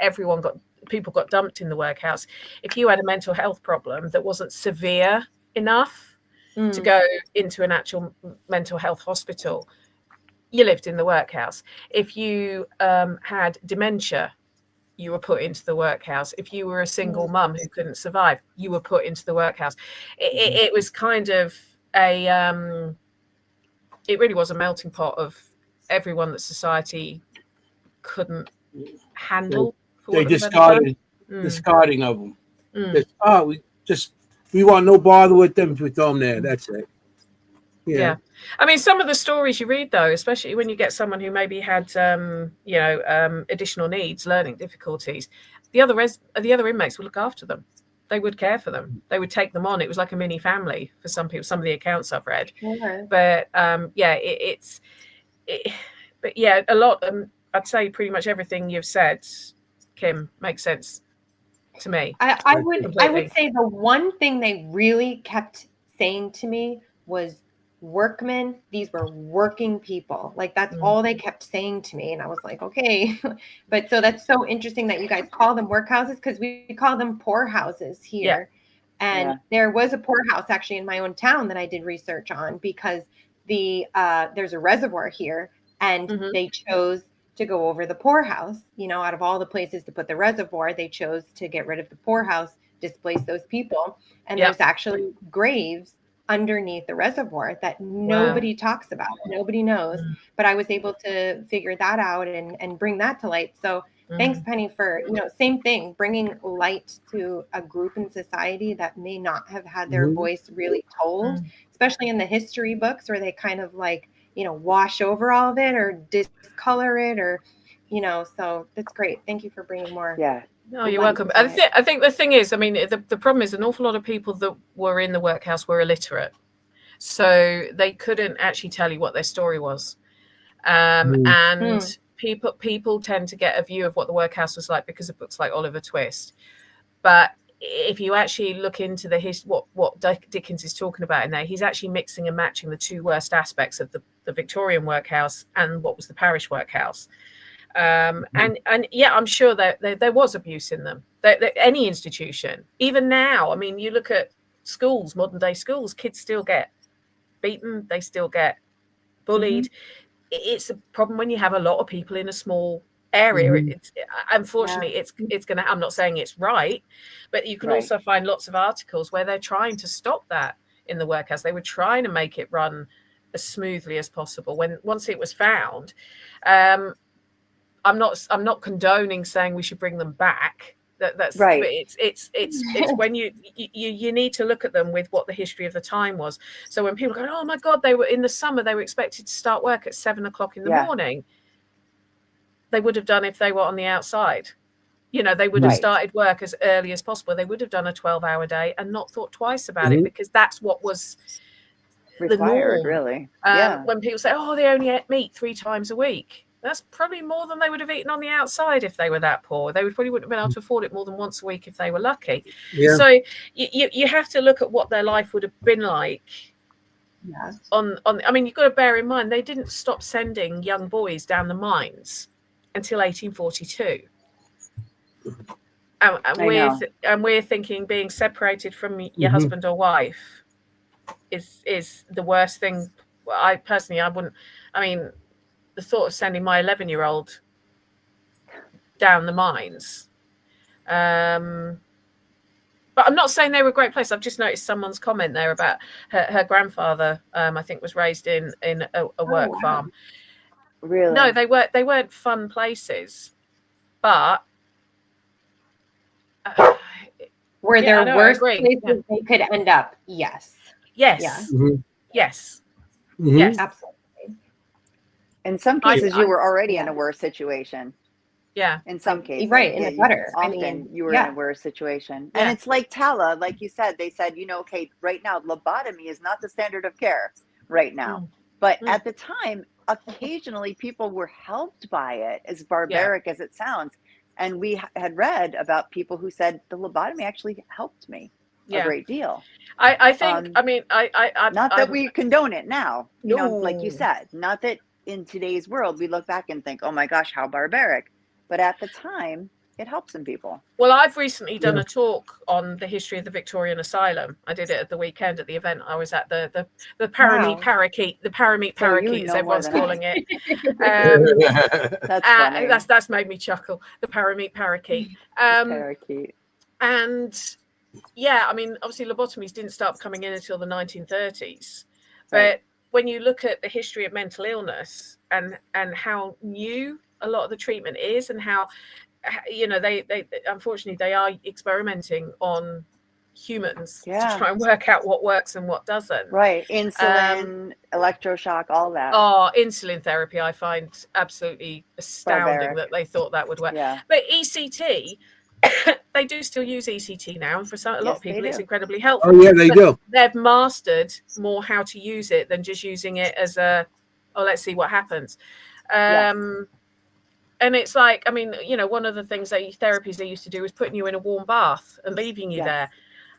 people got dumped in the workhouse. If you had a mental health problem that wasn't severe enough to go into an actual mental health hospital, you lived in the workhouse. If you had dementia, you were put into the workhouse. If you were a single mum who couldn't survive, you were put into the workhouse. It was kind of it really was a melting pot of everyone that society couldn't handle. They discarded discarding of them. We want no bother with them. We throw them there. That's it. Yeah. I mean, some of the stories you read, though, especially when you get someone who maybe had, additional needs, learning difficulties, the other inmates would look after them. They would care for them. They would take them on. It was like a mini family for some people. Some of the accounts I've read. Okay. But a lot. I'd say pretty much everything you've said, Kimm, makes sense to me. I would say the one thing they really kept saying to me was workmen. These were working people. Like that's all they kept saying to me. And I was like, okay. But so that's so interesting that you guys call them workhouses, because we call them poorhouses here. Yeah. And there was a poorhouse actually in my own town that I did research on, because there's a reservoir here, and they chose to go over the poorhouse. Out of all the places to put the reservoir, they chose to get rid of the poorhouse, displace those people. And there's actually graves underneath the reservoir that nobody talks about, nobody knows. But I was able to figure that out and bring that to light. So thanks, Penny, for, same thing, bringing light to a group in society that may not have had their voice really told, especially in the history books where they kind of like, wash over all of it or discolor it, or, so that's great. Thank you for bringing more. Yeah. No, you're welcome. I think the thing is, I mean, the problem is an awful lot of people that were in the workhouse were illiterate. So they couldn't actually tell you what their story was. And people tend to get a view of what the workhouse was like because of books like Oliver Twist. But if you actually look into what Dickens is talking about in there, he's actually mixing and matching the two worst aspects of the Victorian workhouse and what was the parish workhouse. And I'm sure that there was abuse in them. That any institution, even now, I mean, you look at schools, modern day schools, kids still get beaten, they still get bullied. It's a problem when you have a lot of people in a small area. It's unfortunately it's gonna. I'm not saying it's right, but you can also find lots of articles where they're trying to stop that in the workhouse. They were trying to make it run as smoothly as possible. Once it was found. I'm not condoning saying we should bring them back. That's right. But it's when you need to look at them with what the history of the time was. So when people go, oh my God, they were in the summer, they were expected to start work at 7:00 in the morning. They would have done if they were on the outside. They would have started work as early as possible. They would have done a 12-hour day and not thought twice about it, because that's what was required, the norm. Really. When people say, oh, they only ate meat 3 times a week. That's probably more than they would have eaten on the outside if they were that poor. They wouldn't have been able to afford it more than once a week if they were lucky. Yeah. So you have to look at what their life would have been like. Yes. I mean, you've got to bear in mind they didn't stop sending young boys down the mines until 1842. And we're thinking being separated from your husband or wife is the worst thing. I personally, I wouldn't. I mean, the thought of sending my 11-year-old down the mines. But I'm not saying they were a great place. I've just noticed someone's comment there about her grandfather, I think, was raised in a work farm. Really? No, they weren't fun places. But were there worse places they could end up? Yes. Yes. Yeah. Yes. Yes. Absolutely. In some cases, you were already in a worse situation. Yeah. In some cases, right, in the gutter. I Often mean, you were yeah. in a worse situation. Yeah. And it's like Tala, like you said, they said, okay, right now, lobotomy is not the standard of care right now. But at the time, occasionally people were helped by it, as barbaric as it sounds. And we had read about people who said the lobotomy actually helped me a great deal. I think, I mean, not that we condone it now, like you No. said, not that in today's world we look back and think, oh my gosh, how barbaric. But at the time, it helped some people. Well, I've recently done a talk on the history of the Victorian Asylum. I did it at the weekend at the event I was at, the Parameet Parakeet, the Parameet Parakeet, as everyone's calling it. That's funny. That's made me chuckle. The Parameet Parakeet. Parakeet. And yeah, I mean, obviously lobotomies didn't start coming in until the 1930s. But Right. when you look at the history of mental illness and how new a lot of the treatment is, and how, they unfortunately they are experimenting on humans to try and work out what works and what doesn't. Right. Insulin, electroshock, all that. Oh, insulin therapy, I find absolutely astounding Barbaric. that they thought that would work. Yeah. But ECT, they do still use ECT now, and for a lot of people it's incredibly helpful. Oh yeah, they do. They've mastered more how to use it than just using it as let's see what happens. And it's like, I mean, one of the therapies they used to do was putting you in a warm bath and leaving you there.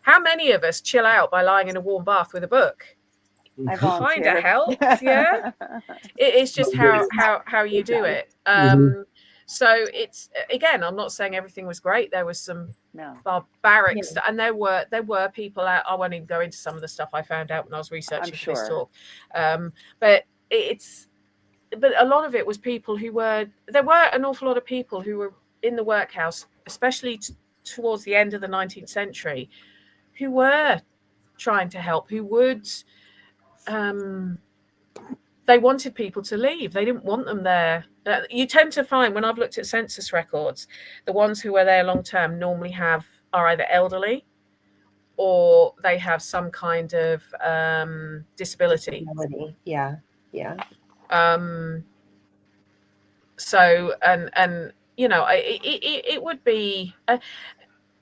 How many of us chill out by lying in a warm bath with a book? I Kind of volunteer. helps, yeah. It's just how you do it. So it's, again, I'm not saying everything was great. There was some barbaric stuff, and there were people out. I won't even go into some of the stuff I found out when I was researching for this talk. But a lot of it was people there were an awful lot of people who were in the workhouse, especially towards the end of the 19th century, who were trying to help, who would, they wanted people to leave. They didn't want them there. You tend to find, when I've looked at census records, the ones who are there long term normally are either elderly or they have some kind of disability. Yeah. So it would be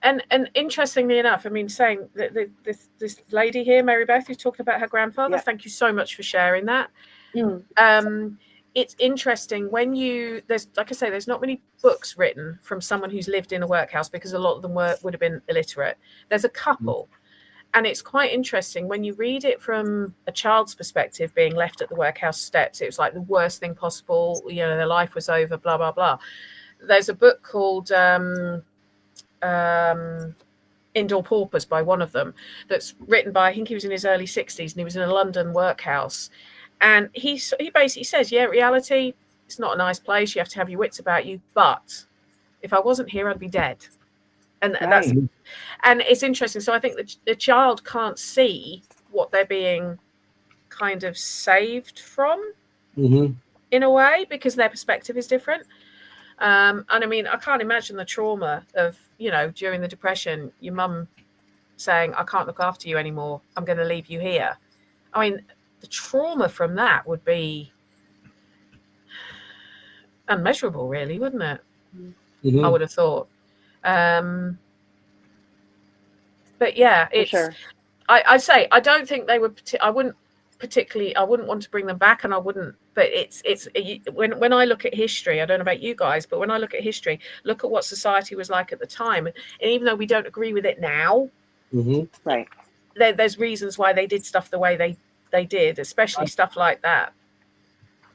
and interestingly enough, I mean, saying that this lady here, Mary Beth, who's talking about her grandfather, thank you so much for sharing that. It's interesting when there's, like I say, there's not many books written from someone who's lived in a workhouse, because a lot of them would have been illiterate. There's a couple. And it's quite interesting when you read it from a child's perspective, being left at the workhouse steps. It was like the worst thing possible. Their life was over, blah, blah, blah. There's a book called Indoor Paupers by one of them that's written by, I think he was in his early 60s, and he was in a London workhouse. And he basically says, reality, it's not a nice place. You have to have your wits about you. But if I wasn't here, I'd be dead. And and it's interesting. So I think the child can't see what they're being kind of saved from in a way, because their perspective is different. And I mean, I can't imagine the trauma of, during the Depression, your mum saying, I can't look after you anymore. I'm going to leave you here. I mean, the trauma from that would be unmeasurable, really, wouldn't it? I would have thought. But yeah, it's. Sure. I say I don't think they would. I wouldn't want to bring them back, and I wouldn't. But it's when I look at history, I don't know about you guys, but when I look at history, look at what society was like at the time, and even though we don't agree with it now, right? There's reasons why they did stuff the way they did, especially stuff like that.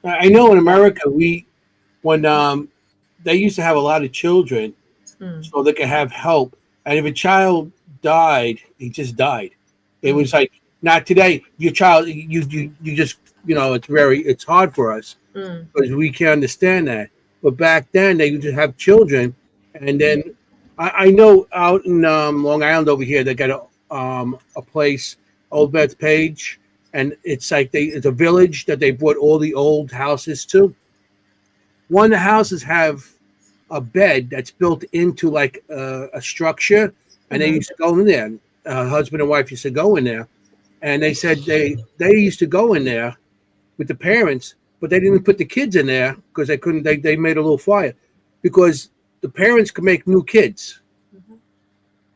I know in America when they used to have a lot of children, so they could have help, and if a child died, he just died. It was like, not today. Your child, you just, it's hard for us because we can't understand that. But back then, they used to have children, and then I know out in Long Island over here, they got a place, Old Bethpage, and it's like it's a village that they brought all the old houses to. One of the houses have a bed that's built into like a structure, and they used to go in there. Husband and wife used to go in there, and they said they used to go in there with the parents, but they didn't put the kids in there because they couldn't. They made a little fire because the parents could make new kids.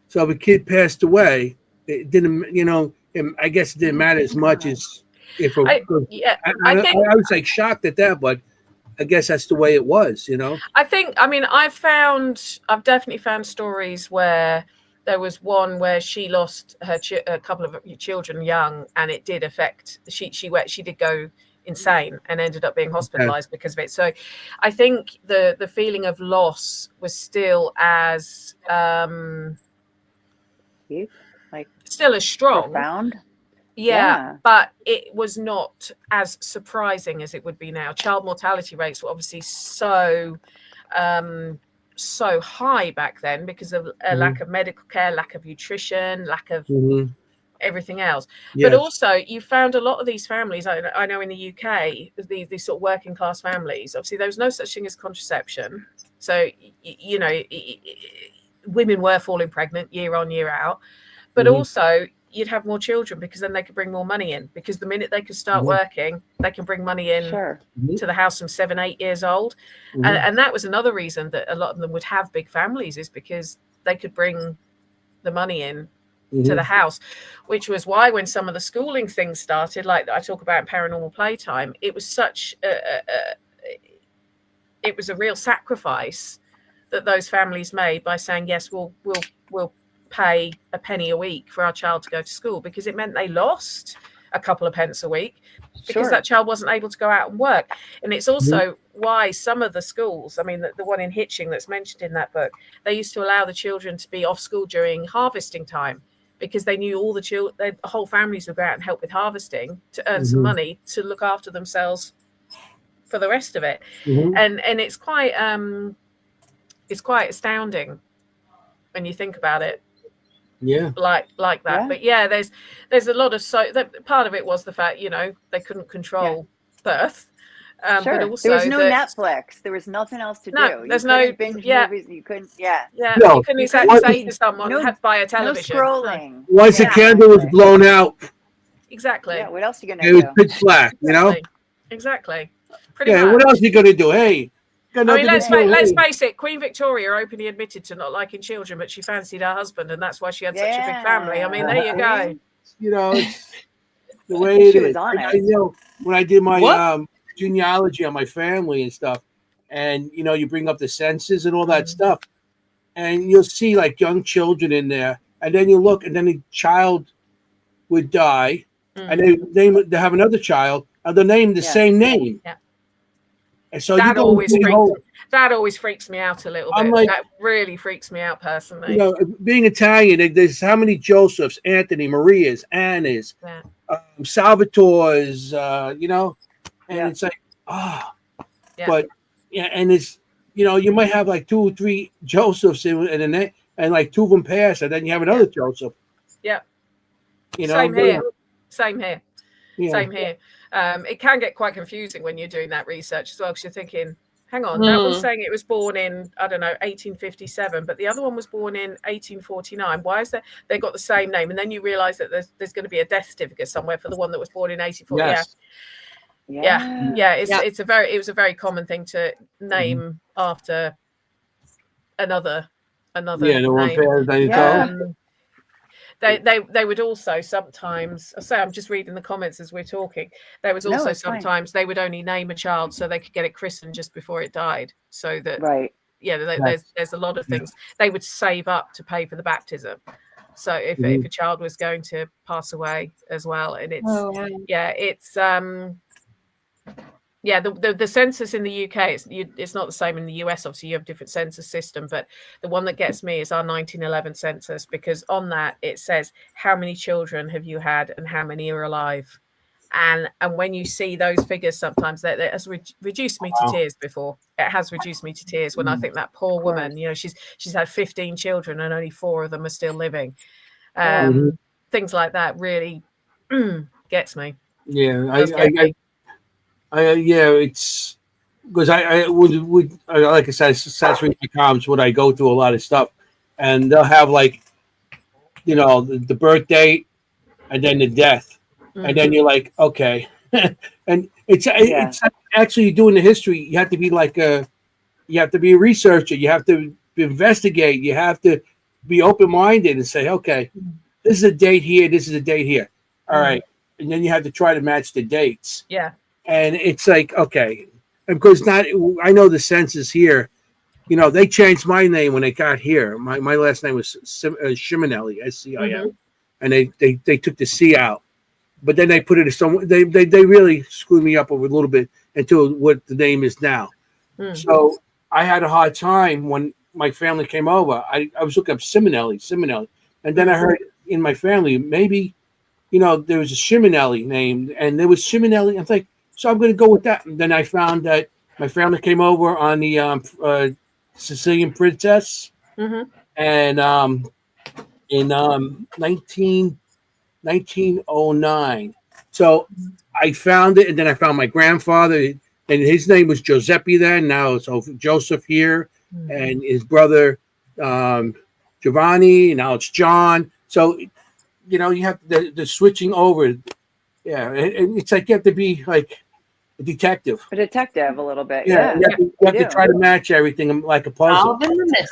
So if a kid passed away, it didn't, I guess it didn't matter as much as if I think I was like shocked at that, but I guess that's the way it was, I've definitely found stories where there was one where she lost a couple of children young, and it did affect, she did go insane and ended up being hospitalized because of it. So I think the feeling of loss was still as still as strong, profound. yeah, but it was not as surprising as it would be now. Child mortality rates were obviously so high back then because of a lack of medical care, lack of nutrition, lack of everything else. But also you found a lot of these families, I know in the UK, these sort of working class families, obviously there was no such thing as contraception, so women were falling pregnant year on year out, but also you'd have more children because then they could bring more money in, because the minute they could start working, they can bring money in to the house from 7-8 years old. And that was another reason that a lot of them would have big families, is because they could bring the money in to the house, which was why when some of the schooling things started, like I talk about in Paranormal Playtime, it was such it was a real sacrifice that those families made by saying, yes, we'll pay a penny a week for our child to go to school, because it meant they lost a couple of pence a week because that child wasn't able to go out and work. And it's also why some of the schools, I mean, the one in Hitching that's mentioned in that book, they used to allow the children to be off school during harvesting time, because they knew all the whole families would go out and help with harvesting to earn some money to look after themselves for the rest of it. And it's quite astounding when you think about it. Like that. But there's a lot of part of it was the fact, they couldn't control birth. But also there was no Netflix. There was nothing else to do. There's no binge movies. You couldn't. You couldn't exactly say to someone, had to buy a television. No scrolling. Once the candle was blown out. Exactly. Yeah. What else are you gonna do? It was pitch black. Exactly. Pretty much. What else are you gonna do? Hey. I mean, let's face it. Queen Victoria openly admitted to not liking children, but she fancied her husband, and that's why she had such a big family. I mean, there you go. It's the way it is. When I did my genealogy on my family and stuff, and you bring up the census and all that stuff, and you'll see like young children in there, and then you look, and then the child would die, and they have another child, and they're named the same name. Yeah. And so that always freaks me out a little bit. Like, that really freaks me out personally. Being Italian, there's how many Josephs, Anthony, Marias, Annas, Salvatores, and it's like, but and it's you might have like 2 or 3 Josephs and like 2 of them pass, and then you have another Joseph. Yeah. Same here. It can get quite confusing when you're doing that research as well, because you're thinking, hang on, that one's saying it was born in, I don't know, 1857, but the other one was born in 1849. Why is that? They got the same name, and then you realize that there's going to be a death certificate somewhere for the one that was born in 1840. It was a very common thing to name after another name. They would also sometimes say, I'm just reading the comments as we're talking, there was also sometimes they would only name a child so they could get it christened just before it died, so that there's a lot of things they would save up to pay for the baptism, so if a child was going to pass away as well. And the census in the UK, it's not the same in the US. Obviously, you have a different census system, but the one that gets me is our 1911 census, because on that it says how many children have you had and how many are alive. And when you see those figures, sometimes that has reduced me to tears before. It has reduced me to tears when I think that poor woman, she's had 15 children and only 4 of them are still living. Things like that really gets me. It's because I would like I said, that's reading the comments when I go through a lot of stuff, and they'll have like the birth date and then the death, and then you're like, okay. And it's actually doing the history, you have to be like a You have to be a researcher. You have to investigate. You have to be open-minded and say, okay, this is a date here. This is a date here. All right. And then you have to try to match the dates. Yeah. And it's like, okay, because I know the census here, they changed my name when they got here. My last name was Sciminelli, SCIM. And they took the C out. But then they put it somewhere. They really screwed me up over a little bit into what the name is now. So I had a hard time when my family came over. I was looking up Sciminelli. And then I heard in my family, maybe, there was a Sciminelli name, and there was Sciminelli. I was like, so I'm going to go with that. And then I found that my family came over on the Sicilian Princess. And in 1909. So I found it, and then I found my grandfather, and his name was Giuseppe then. Now it's Joseph here, and his brother Giovanni. Now it's John. So, you have the switching over. Yeah, and it's like you have to be like a detective. A detective a little bit. Yeah, you have to try to match everything like a puzzle.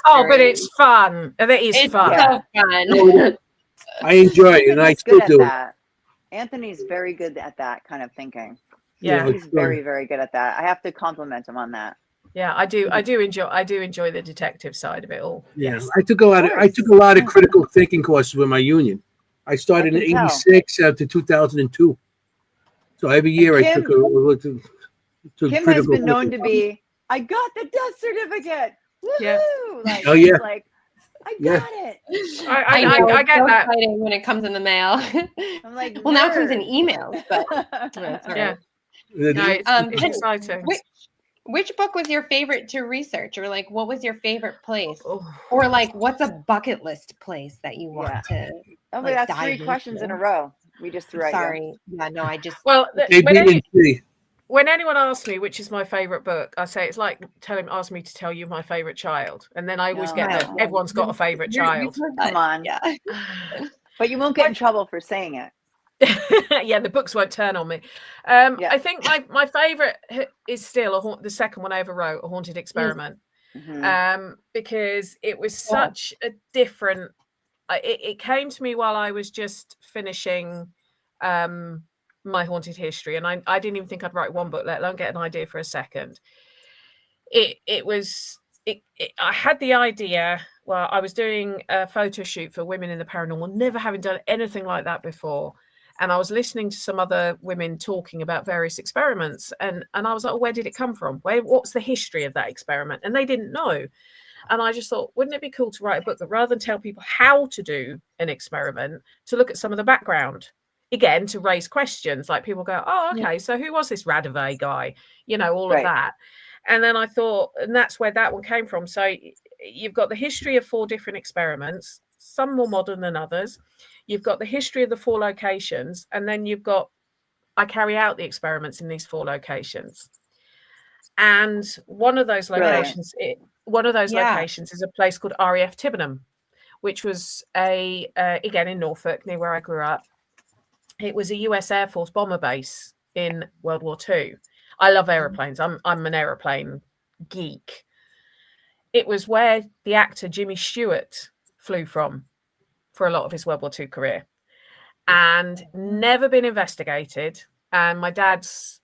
Oh, but it's fun. It is fun. So fun. I enjoy it, and I still do it. Anthony's very good at that kind of thinking. Yeah, he's very, very good at that. I have to compliment him on that. Yeah, I do enjoy the detective side of it all. Yeah, Yes. I took a lot of critical thinking courses with my union. I started in '86 to 2002. So every year I took Kim has been known to be, I got the death certificate. Woo-hoo! Yeah. Like, oh yeah. Like, I got it. I get so that. exciting when it comes in the mail. I'm like, well, now it comes in emails, but that's all right. Yeah. The- No, it's Jennie, exciting. Which book was your favorite to research, or like what was your favorite place, Oh. or like what's a bucket list place that you want to? Oh, like, that's dive 3 questions in into? a row. We just threw at you. Sorry, yeah, no, I just Well, ABC. when anyone asks me which is my favorite book, I say it's like ask me to tell you my favorite child, and then I always get that everyone's got a favorite child. Come on. Yeah. But you won't get in trouble for saying it. Yeah, the books won't turn on me. I think my favorite is still the second one I ever wrote, A Haunted Experiment, because it was such a different. It came to me while I was just finishing my haunted history, and I didn't even think I'd write one book, let alone get an idea for a second. I had the idea. Well, I was doing a photo shoot for Women in the Paranormal, never having done anything like that before. And I was listening to some other women talking about various experiments. And I was like, where did it come from? What's the history of that experiment? And they didn't know. And I just thought, wouldn't it be cool to write a book that rather than tell people how to do an experiment, to look at some of the background, again, to raise questions. Like people go, oh, okay, so who was this Radave guy? All of that. And then I thought, and that's where that one came from. So you've got the history of 4 different experiments, some more modern than others. You've got the history of the 4 locations, and then I carry out the experiments in these 4 locations. And one of those locations, locations is a place called RAF Tibenham, which was again in Norfolk, near where I grew up. It was a US Air Force bomber base in World War II. I love aeroplanes. I'm an aeroplane geek. It was where the actor Jimmy Stewart flew from for a lot of his World War II career, and never been investigated. And my dad's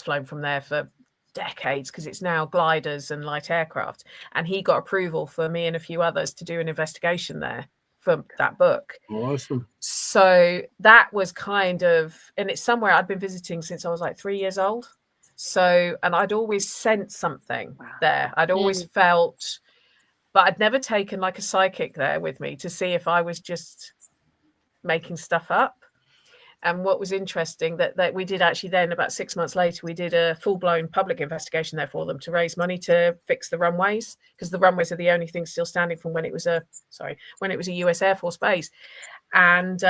flown from there for decades because it's now gliders and light aircraft, and he got approval for me and a few others to do an investigation there for that book. Awesome. So that was kind of, and it's somewhere I'd been visiting since I was like 3 years old. So, and I'd always sensed something there. I'd always felt, but I'd never taken like a psychic there with me to see if I was just making stuff up. And what was interesting that we did actually then, about 6 months later, we did a full-blown public investigation there for them to raise money to fix the runways, because the runways are the only thing still standing from when it was a US Air Force base. And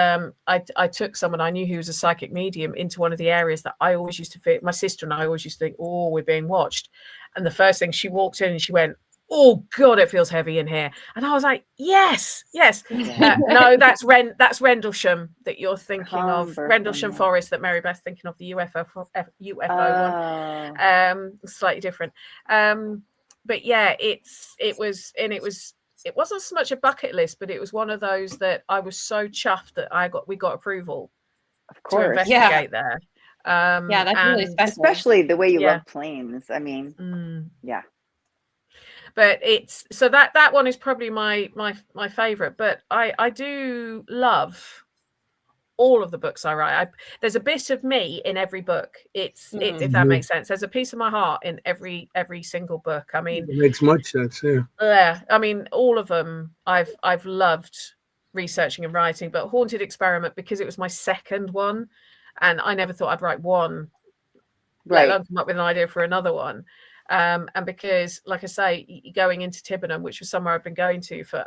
I took someone I knew who was a psychic medium into one of the areas that I always used to fit. My sister and I always used to think, oh, we're being watched. And the first thing, she walked in and she went, oh God, it feels heavy in here. And I was like, yes. No, that's Rendlesham that you're thinking of. Rendlesham Forest that Mary Beth's thinking of, the UFO one. Slightly different. but yeah, it wasn't so much a bucket list, but it was one of those that I was so chuffed that we got approval Of to course. investigate there. Yeah, that's really and special. Especially the way you Yeah. love planes. I mean, yeah. But it's so that one is probably my favorite. But I do love all of the books I write. There's a bit of me in every book. If that makes sense. There's a piece of my heart in every single book. I mean, It makes much sense. Yeah. yeah. I mean, all of them I've loved researching and writing. But Haunted Experiment, because it was my second one, and I never thought I'd write one, let alone come up with an idea for another one. And because, like I say, going into Tibenham, which was somewhere I've been going to for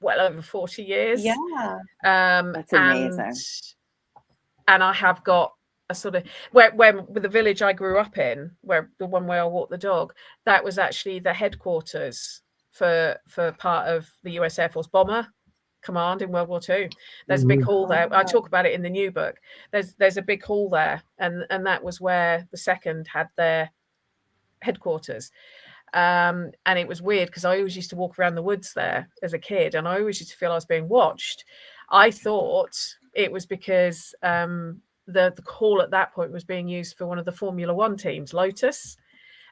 well over 40 years. Yeah. That's amazing. And I have got a sort of with the village I grew up in, where the one where I walked the dog, that was actually the headquarters for part of the US Air Force Bomber Command in World War II. There's a big hall there. I talk about it in the new book. There's a big hall there, and that was where the second had their headquarters. And it was weird because I always used to walk around the woods there as a kid, and I always used to feel I was being watched. I thought it was because the hall at that point was being used for one of the Formula One teams, Lotus,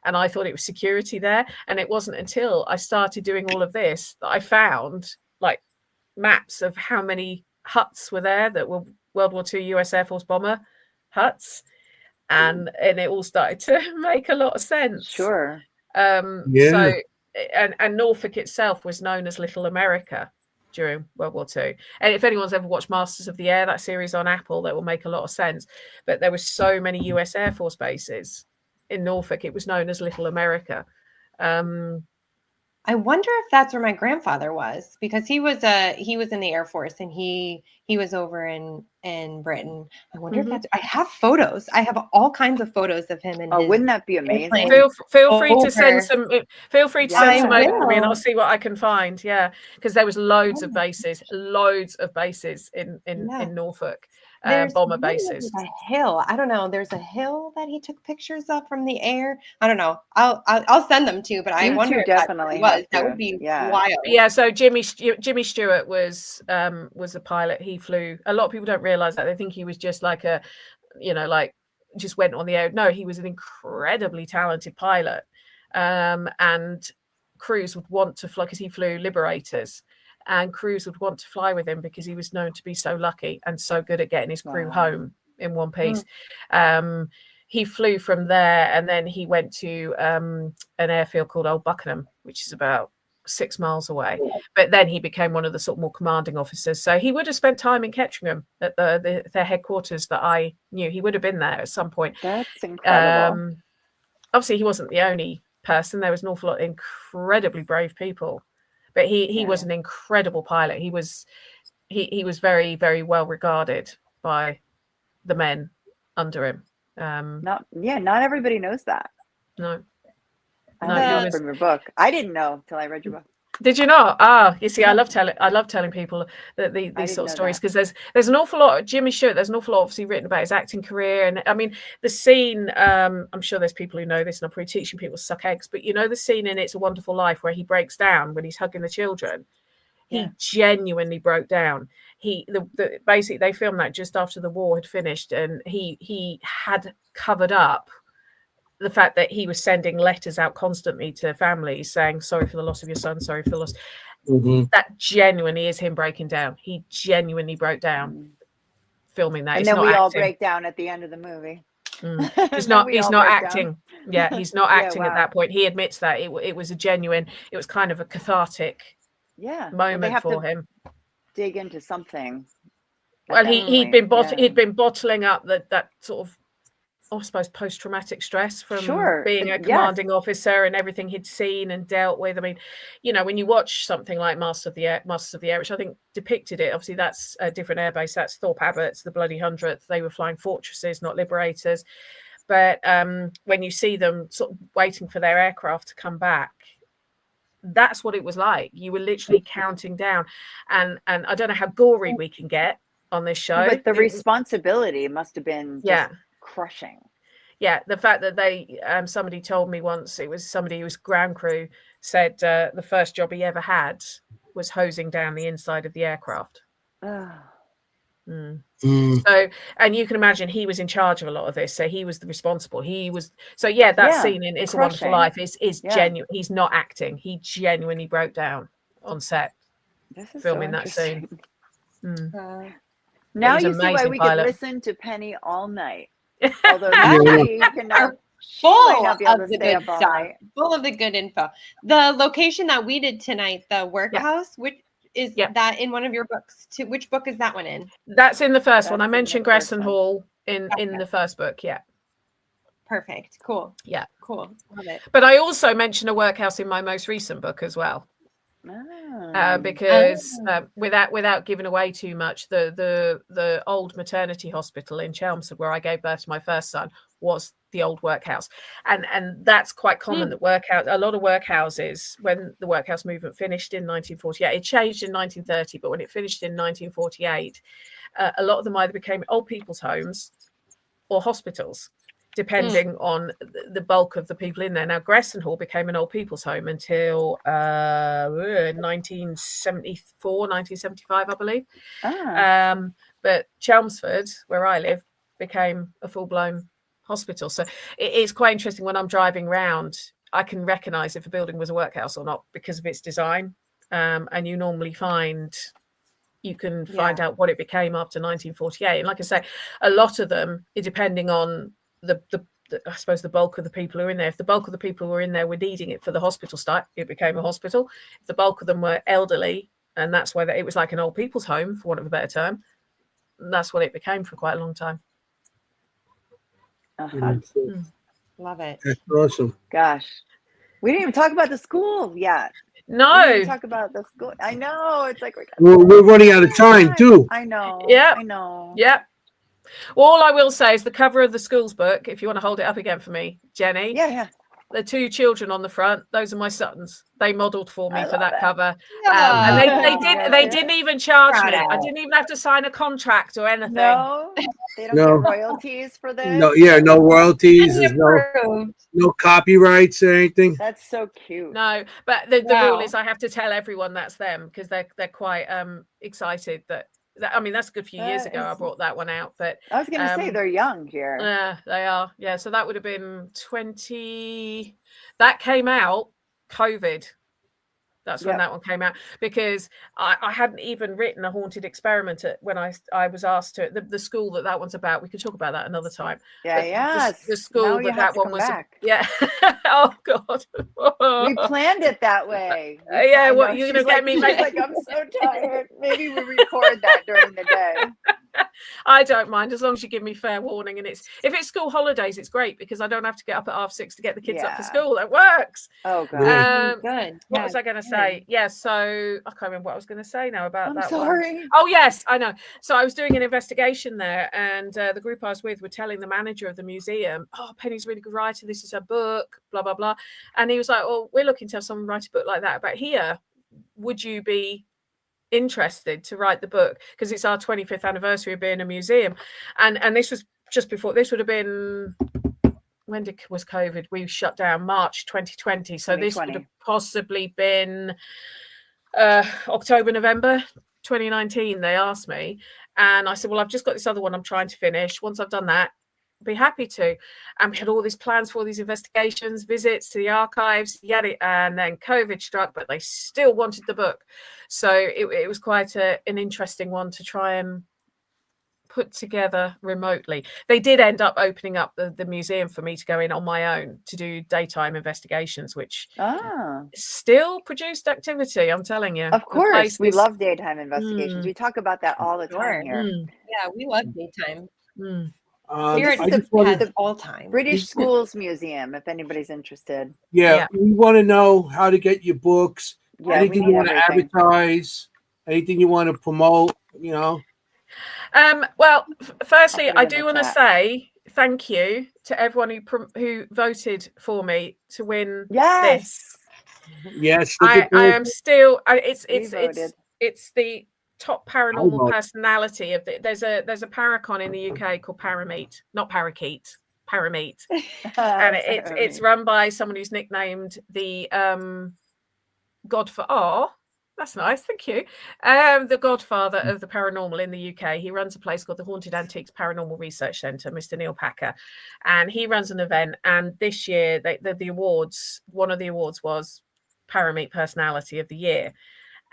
and I thought it was security there. And it wasn't until I started doing all of this that I found like maps of how many huts were there that were World War II US Air Force bomber huts, and it all started to make a lot of sense. Sure. So and Norfolk itself was known as Little America during World War II. And if anyone's ever watched Masters of the Air, that series on Apple, that will make a lot of sense. But there were so many US Air Force bases in Norfolk, it was known as Little America. I wonder if that's where my grandfather was, because he was in the Air Force, and he was over in Britain. I wonder if that's. I have photos. I have all kinds of photos of him. And wouldn't that be amazing? Feel free to send some. Feel free to send some over to me, and I'll will. see what I can find. Yeah, because there was loads of bases in Norfolk. Bomber bases. A hill. I don't know. There's a hill that he took pictures of from the air. I don't know. I'll send them to you, but I wonder if definitely that would be wild. Yeah. So Jimmy Stewart was a pilot. He flew. A lot of people don't realize that. They think he was just like just went on the air. No, he was an incredibly talented pilot. And crews would want to fly because he flew Liberators. And crews would want to fly with him because he was known to be so lucky and so good at getting his crew home in one piece. He flew from there, and then he went to an airfield called Old Buckenham, which is about 6 miles away. But then he became one of the sort of more commanding officers. So he would have spent time in Ketteringham at their headquarters that I knew. He would have been there at some point. That's incredible. Obviously, he wasn't the only person. There was an awful lot of incredibly brave people. But he was an incredible pilot. He was very, very well regarded by the men under him. Not everybody knows that. No. I know from your book. I didn't know until I read your book. Did you not? You see, I love telling people that these sort of stories, because there's an awful lot of Jimmy Stewart. There's an awful lot obviously written about his acting career, and I mean the scene. I'm sure there's people who know this, and I'm probably teaching people to suck eggs. But you know the scene in It's a Wonderful Life where he breaks down when he's hugging the children. He genuinely broke down. Basically they filmed that just after the war had finished, and he had covered up the fact that he was sending letters out constantly to families saying, sorry for the loss of your son, sorry for the loss. That genuinely is him breaking down. He genuinely broke down filming that. And then we all break down at the end of the movie. He's not acting. Yeah, he's not acting at that point. He admits that it was a genuine, it was kind of a cathartic moment for him. Dig into something. Well, he'd been bottling up that sort of, I suppose, post-traumatic stress from being a commanding officer and everything he'd seen and dealt with. I mean, you know, when you watch something like Masters of the Air, which I think depicted it, obviously that's a different airbase. That's Thorpe Abbott's, the Bloody 100th. They were flying Fortresses, not Liberators. But when you see them sort of waiting for their aircraft to come back, that's what it was like. You were literally counting down. And I don't know how gory we can get on this show. But the responsibility must have been just crushing. yeah, the fact that they somebody told me once, it was somebody who was ground crew, said the first job he ever had was hosing down the inside of the aircraft. So, and you can imagine he was in charge of a lot of this, so he was the responsible. He was that scene in It's a Wonderful Life is genuine. He's not acting. He genuinely broke down on set filming that scene. Now you see why we could listen to Penny all night. Although she cannot, full of the good stuff, full of the good info. The location that we did tonight, the workhouse, which is that in one of your books? Which book is that one in? That's in the first one. I mentioned Gresson Hall in the first book. Yeah. Perfect. Cool. Yeah. Cool. Love it. But I also mentioned a workhouse in my most recent book as well. Because without giving away too much, the old maternity hospital in Chelmsford where I gave birth to my first son was the old workhouse, and that's quite common. That a lot of workhouses, when the workhouse movement finished in 1948, it changed in 1930, but when it finished in 1948, a lot of them either became old people's homes or hospitals, depending on the bulk of the people in there. Now, Gresson Hall became an old people's home until 1974, 1975, I believe. But Chelmsford, where I live, became a full-blown hospital. So it's quite interesting when I'm driving around, I can recognise if a building was a workhouse or not because of its design. And you normally you can find out what it became after 1948. And like I say, a lot of them, depending on the I suppose the bulk of the people who are in there. If the bulk of the people who were in there were needing it for the hospital start, it became a hospital. If the bulk of them were elderly, and that's why it was like an old people's home, for want of a better term, that's what it became for quite a long time. Love it. That's awesome. Gosh, we didn't even talk about the school yet. No, we didn't talk about the school. I know, it's like we're running out of time too. I know. Yeah, I know. Yeah. Well, all I will say is the cover of the school's book, if you want to hold it up again for me, Jenny. Yeah. The two children on the front, those are my sons. They modelled for me for that cover. Yeah. And they didn't even charge me. I didn't even have to sign a contract or anything. No, they don't get royalties for this. No, no royalties. There's no copyrights or anything. That's so cute. No, but the rule is I have to tell everyone that's them because they're quite excited that. I mean, that's a good few years ago. I brought that one out, but I was going to say they're young here. Yeah, they are. Yeah, so that would have been 20. That came out COVID. That's when that one came out because I hadn't even written a haunted experiment when I was asked to the school that one's about. We could talk about that another time. Yeah, the school that one was back. Yeah. Oh God. We planned it that way. Yeah. What you're gonna get me? Like I'm so tired. Maybe we record that during the day. I don't mind as long as you give me fair warning. And if it's school holidays, it's great because I don't have to get up at 6:30 to get the kids up for school. It works. Oh God. Good. What was I going to say? Yeah. So I can't remember what I was going to say now about that. Sorry. One. Oh yes, I know. So I was doing an investigation there, and the group I was with were telling the manager of the museum, "Oh, Penny's a really good writer. This is her book. Blah blah blah." And he was like, "Well, we're looking to have someone write a book like that about here. Would you be interested to write the book because it's our 25th anniversary of being a museum?" And this was just before. This would have been was COVID? We shut down March 2020, so 2020. This would have possibly been October, November 2019. They asked me, and I said, "Well, I've just got this other one I'm trying to finish. Once I've done that, be happy to." And we had all these plans for all these investigations, visits to the archives, yada, and then COVID struck, but they still wanted the book. So it was quite an interesting one to try and put together remotely. They did end up opening up the museum for me to go in on my own to do daytime investigations, which still produced activity, I'm telling you. Of course, we love daytime investigations. We talk about that all the time here. Yeah, we love daytime. The all time British Schools Museum, if anybody's interested. Yeah, we want to know how to get your books, anything you want to advertise, anything you want to promote, Well, firstly, I do want to say thank you to everyone who voted for me to win this. Yes, I am still. It's the top paranormal personality of there's a Paracon in the UK called Parakeet, not Parakeet, Parameet, and it's run by someone who's nicknamed the God for that's nice, thank you. The godfather of the paranormal in the UK. He runs a place called the Haunted Antiques Paranormal Research Centre, Mr. Neil Packer, and he runs an event. And this year, the awards, one of the awards was Parameet Personality of the Year,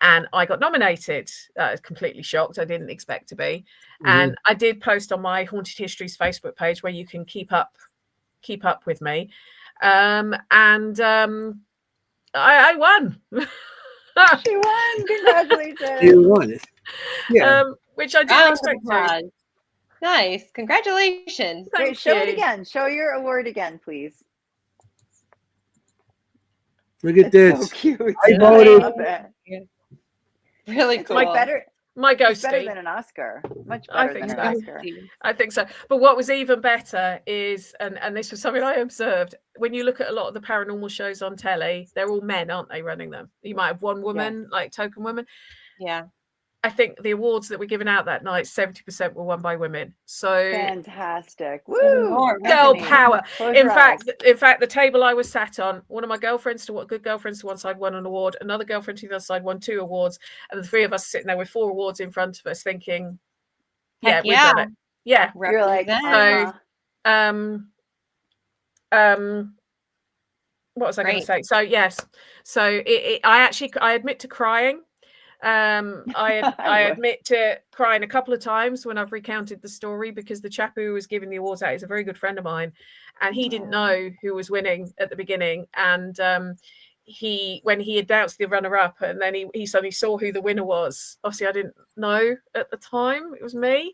and I got nominated. I was completely shocked. I didn't expect to be, and I did post on my Haunted Histories Facebook page where you can keep up with me, and I won. She won! Congratulations! You won it. Yeah. Which I didn't expect to. Nice. Congratulations. Wait, show it again. Show your award again, please. Look at this. So cute. I voted. love it. Really It's cool. like better. My It's ghosty. better than an Oscar. Much I better think than so. an Oscar. I think so. But what was even better is, and this was something I observed, when you look at a lot of the paranormal shows on telly, they're all men, aren't they, running them? You might have one woman, like token woman. Yeah. I think the awards that were given out that night, 70% were won by women. So Fantastic. Woo! girl Anthony, power. close In your fact, eyes. the table I was sat on, one of my girlfriends good girlfriends to one side won an award, another girlfriend to the other side won 2 awards, and the 3 of us sitting there with 4 awards in front of us thinking, Heck we've done it. Yeah. You're like, Represent. What was I going to Great. say? So yes, so I admit to crying. I admit to crying a couple of times when I've recounted the story, because the chap who was giving the awards out is a very good friend of mine, and he didn't know who was winning at the beginning, and when he announced the runner-up, and then he suddenly saw who the winner was. Obviously I didn't know at the time it was me,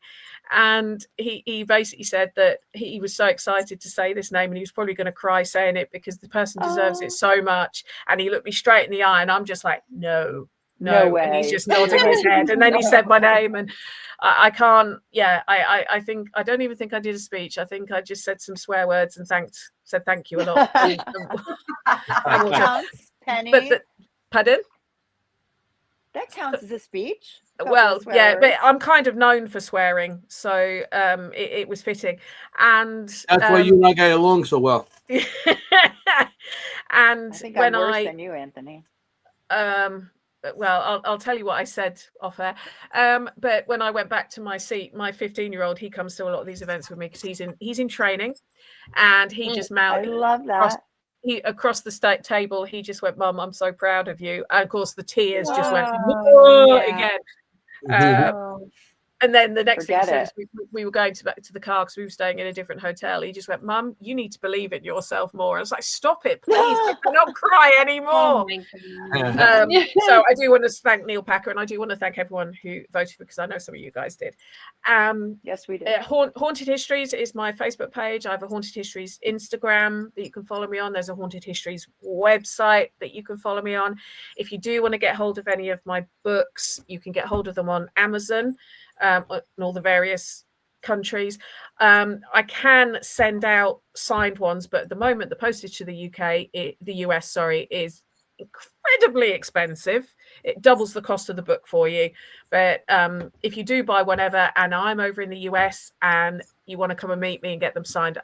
and he basically said that he was so excited to say this name, and he was probably going to cry saying it because the person deserves it so much, and he looked me straight in the eye, and I'm just like, no way. And he's just nodding his head, and then he said my name, and I can't. I think I don't even think I did a speech. I think I just said some swear words and said thank you a lot. That counts, Penny. Pardon? That counts as a speech. Well, yeah, but I'm kind of known for swearing, so it was fitting, and that's why you and I get along so well. I And think when I'm worse than you, Anthony. Well, I'll tell you what I said off air. But when I went back to my seat, my 15-year-old, he comes to a lot of these events with me because he's in training, and he just I love that. Across the state table, he just went, "Mum, I'm so proud of you." And of course, the tears just went again. And then the next thing he said is we were going back to the car because we were staying in a different hotel. He just went, "Mum, you need to believe in yourself more." I was like, "Stop it, please. I cannot cry anymore." So I do want to thank Neil Packer, and I do want to thank everyone who voted, because I know some of you guys did. Yes, we did. Haunted Histories is my Facebook page. I have a Haunted Histories Instagram that you can follow me on. There's a Haunted Histories website that you can follow me on. If you do want to get hold of any of my books, you can get hold of them on Amazon. In all the various countries. I can send out signed ones, but at the moment the postage to the US is incredibly expensive. It doubles the cost of the book for you. But if you do buy one ever, and I'm over in the US and you want to come and meet me and get them signed,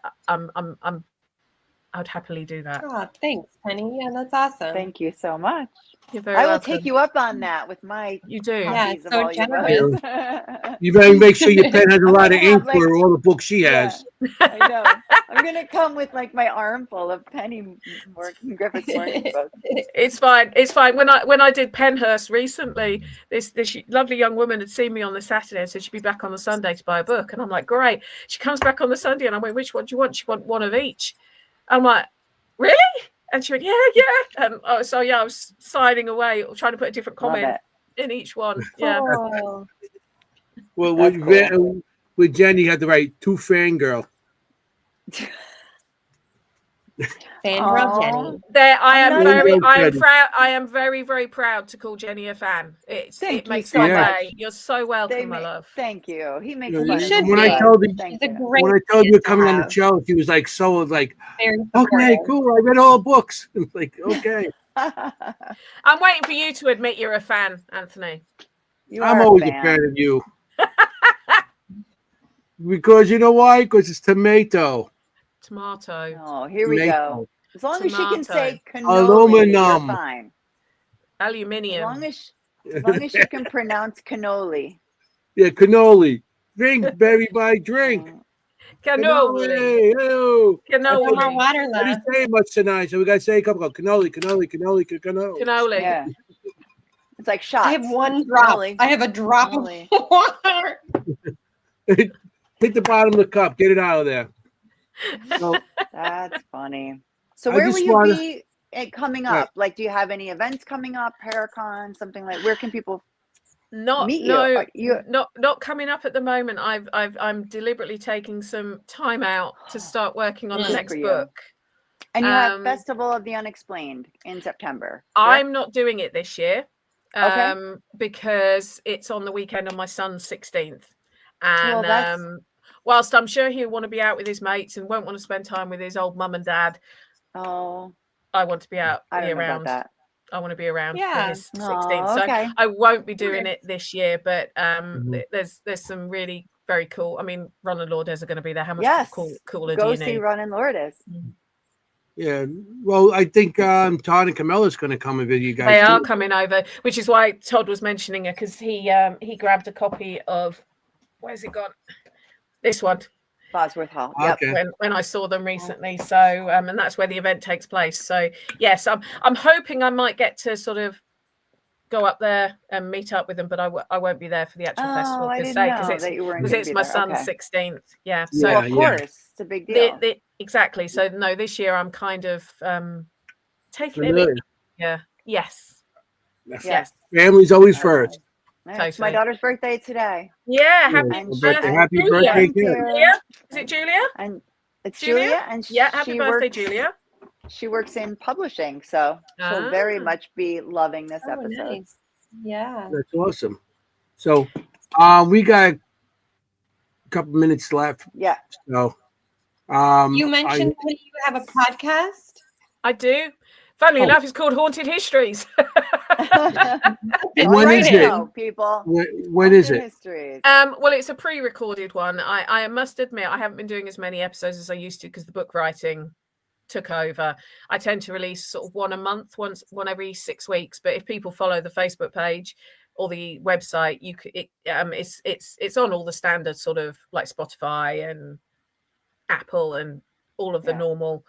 I'd happily do that. Oh, thanks, Penny. Yeah, that's awesome. Thank you so much. You're very I will welcome. take you up on that with my You do. Yeah, copies of so all your generous. books. You better make sure your pen has a lot of ink like- for all the books she has. I know. I'm gonna come with like my armful of Penny Griffith's morning books. It's fine. It's fine. When I did Penhurst recently, this lovely young woman had seen me on the Saturday and said she'd be back on the Sunday to buy a book. And I'm like, great. She comes back on the Sunday and I went, which one do you want? She want one of each. I'm like, really? And she went, yeah. And I was signing away, trying to put a different comment in each one. Yeah. Oh. Well, That's with Jennie, you had to write to fangirl. Fangirl Jennie. There, I am Jennie. very, very proud to call Jennie a fan. It Thank makes you my so much. day. You're so welcome, my love. Thank you. He makes You fun of should me. when be. I told you, Thank She's a you. great when I told you kid to coming on the have. show, she was like so like, Very okay, supportive. cool. I read all the books. It's like, okay. I'm waiting for you to admit you're a fan, Anthony. You I'm are always a fan of you. Because you know why? Because it's tomato. Tomato. Oh, here we go. As long as she can say cannoli, Aluminum. you're fine. Aluminium. As long as she can pronounce cannoli. Yeah, cannoli. Drink, everybody, drink. Cannoli. Oh. No more Cannoli. water I left. didn't say much tonight, so we got to say a couple of cannoli. Cannoli. Yeah. It's like shots. I have one drop. Cannoli. I have a drop Cannoli. of water. Hit the bottom of the cup. Get it out of there. So, That's funny. So I where just will you wanna- be coming up? Like, do you have any events coming up? Paracon, something like? Where can people meet you? Not coming up at the moment. I'm deliberately taking some time out to start working on the Good next for you. book. And you have Festival of the Unexplained in September. I'm not doing it this year. Okay. Because it's on the weekend on my son's 16th. And Well, whilst I'm sure he'll want to be out with his mates and won't want to spend time with his old mum and dad, oh, I want to be out, I be don't know around. about that. I want to be around for Yeah. his 16th. Oh, okay. So I won't be doing it this year, but there's some really very cool. I mean, Ron and Lourdes are going to be there. How much cooler do Go you see need? Ron and Lourdes. yeah. Well, I think Todd and Camilla's going to come and visit you guys. They too. are coming over, which is why Todd was mentioning it, because he grabbed a copy of, where's it gone? This one. Bosworth Hall. Yep. Okay. When I saw them recently. So and that's where the event takes place. So yes, I'm hoping I might get to sort of go up there and meet up with them, but I won't be there for the actual festival I per didn't se, know because that you weren't because gonna it's be my there. son's Okay. 16th. Yeah. Yeah, So Well, of course, it's a big deal. Exactly. So no, this year I'm kind of taking it. Familiar. Yeah. Yes. Yes. Family's always first. It's my daughter's birthday today. Yeah. And Happy birthday, kid. Julia. Is it Julia? And it's Julia, and happy birthday, works, Julia. She works in publishing, so she'll very much be loving this episode. Nice. Yeah. That's awesome. So, we got a couple minutes left. Yeah. So, You mentioned that you have a podcast. I do. Funnily enough, it's called Haunted Histories. When is it? People. When is it? Histories. Well, it's a pre-recorded one. I must admit, I haven't been doing as many episodes as I used to because the book writing took over. I tend to release sort of one a month, one every 6 weeks. But if people follow the Facebook page or the website, it's on all the standard sort of like Spotify and Apple and all of the normal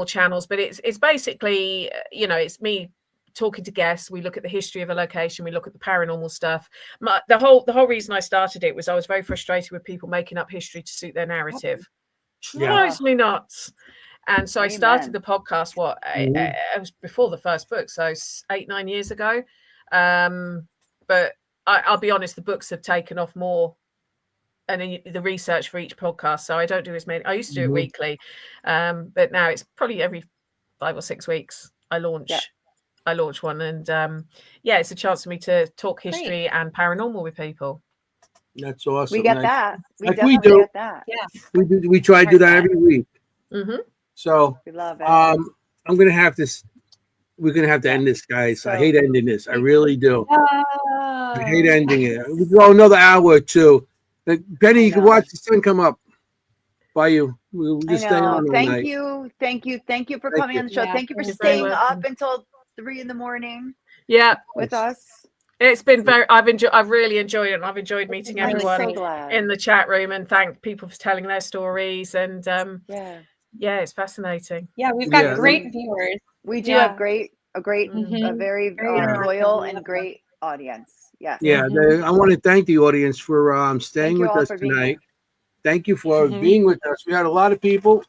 channels. But it's basically, it's me talking to guests. We look at the history of a location. We look at the paranormal stuff. The whole reason I started it was I was very frustrated with people making up history to suit their narrative. Drives me nuts. And so I started the podcast. It was before the first book, so 8-9 years ago. But I'll be honest, the books have taken off more, and the research for each podcast. So I don't do as many. I used to do it weekly, but now it's probably every 5 or 6 weeks I launch one, and it's a chance for me to talk history and paranormal with people. That's awesome. We get that. We like definitely we do. get that. Yeah. We try to do that every week. Mm-hmm. So we love it. I'm gonna have to. We're gonna have to end this, guys. So, I hate ending this. I really do. I hate ending it. We go another hour or two. Penny, you can watch the sun come up by you. We'll just stay on all Thank night. you for coming on the show. Yeah, thank you for you're staying very up welcome. until 3 a.m. Yeah, with us. It's been I've really enjoyed it, and I've enjoyed meeting everyone so glad. in the chat room, and thank people for telling their stories. And it's fascinating. Yeah, we've got great viewers. We do have a very loyal and great audience. Yes. Yeah, I want to thank the audience for staying with us tonight. Thank you for being with us. We had a lot of people.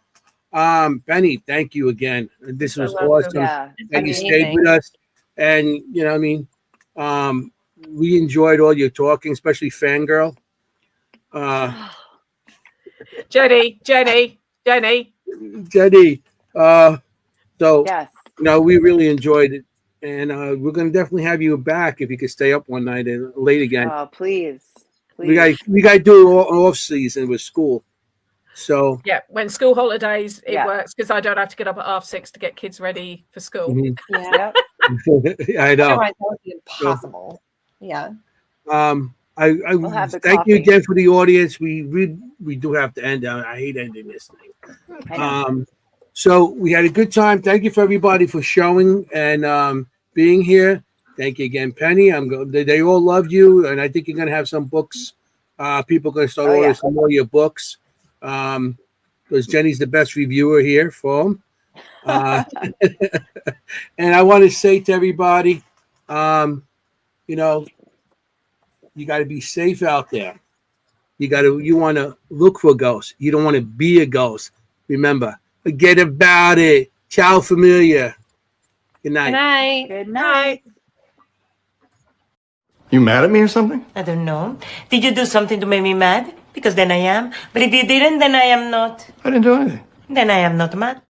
Benny, thank you again. This was awesome. Yeah. And you stayed with us. And we enjoyed all your talking, especially Fangirl. Jennie. So we really enjoyed it. And we're going to definitely have you back if you could stay up one night and late again. Oh, please. We got to do off season with school. So when school holidays, it works because I don't have to get up at 6:30 to get kids ready for school. Yeah. I know. Otherwise, that would be impossible. Yeah. We'll have the thank you coffee. again for the audience. We do have to end. I hate ending this thing. I know. So we had a good time. Thank you for everybody for showing and being here. Thank you again, Penny. They all love you, and I think you're gonna have some books. People are gonna start ordering some more of your books. Because Jenny's the best reviewer here for them. And I want to say to everybody, you know, you got to be safe out there. You want to look for ghosts. You don't want to be a ghost. Remember, forget about it. Ciao, familia. Good night. Good night. Good night. You mad at me or something? I don't know. Did you do something to make me mad? Because then I am. But if you didn't, then I am not. I didn't do anything. Then I am not mad.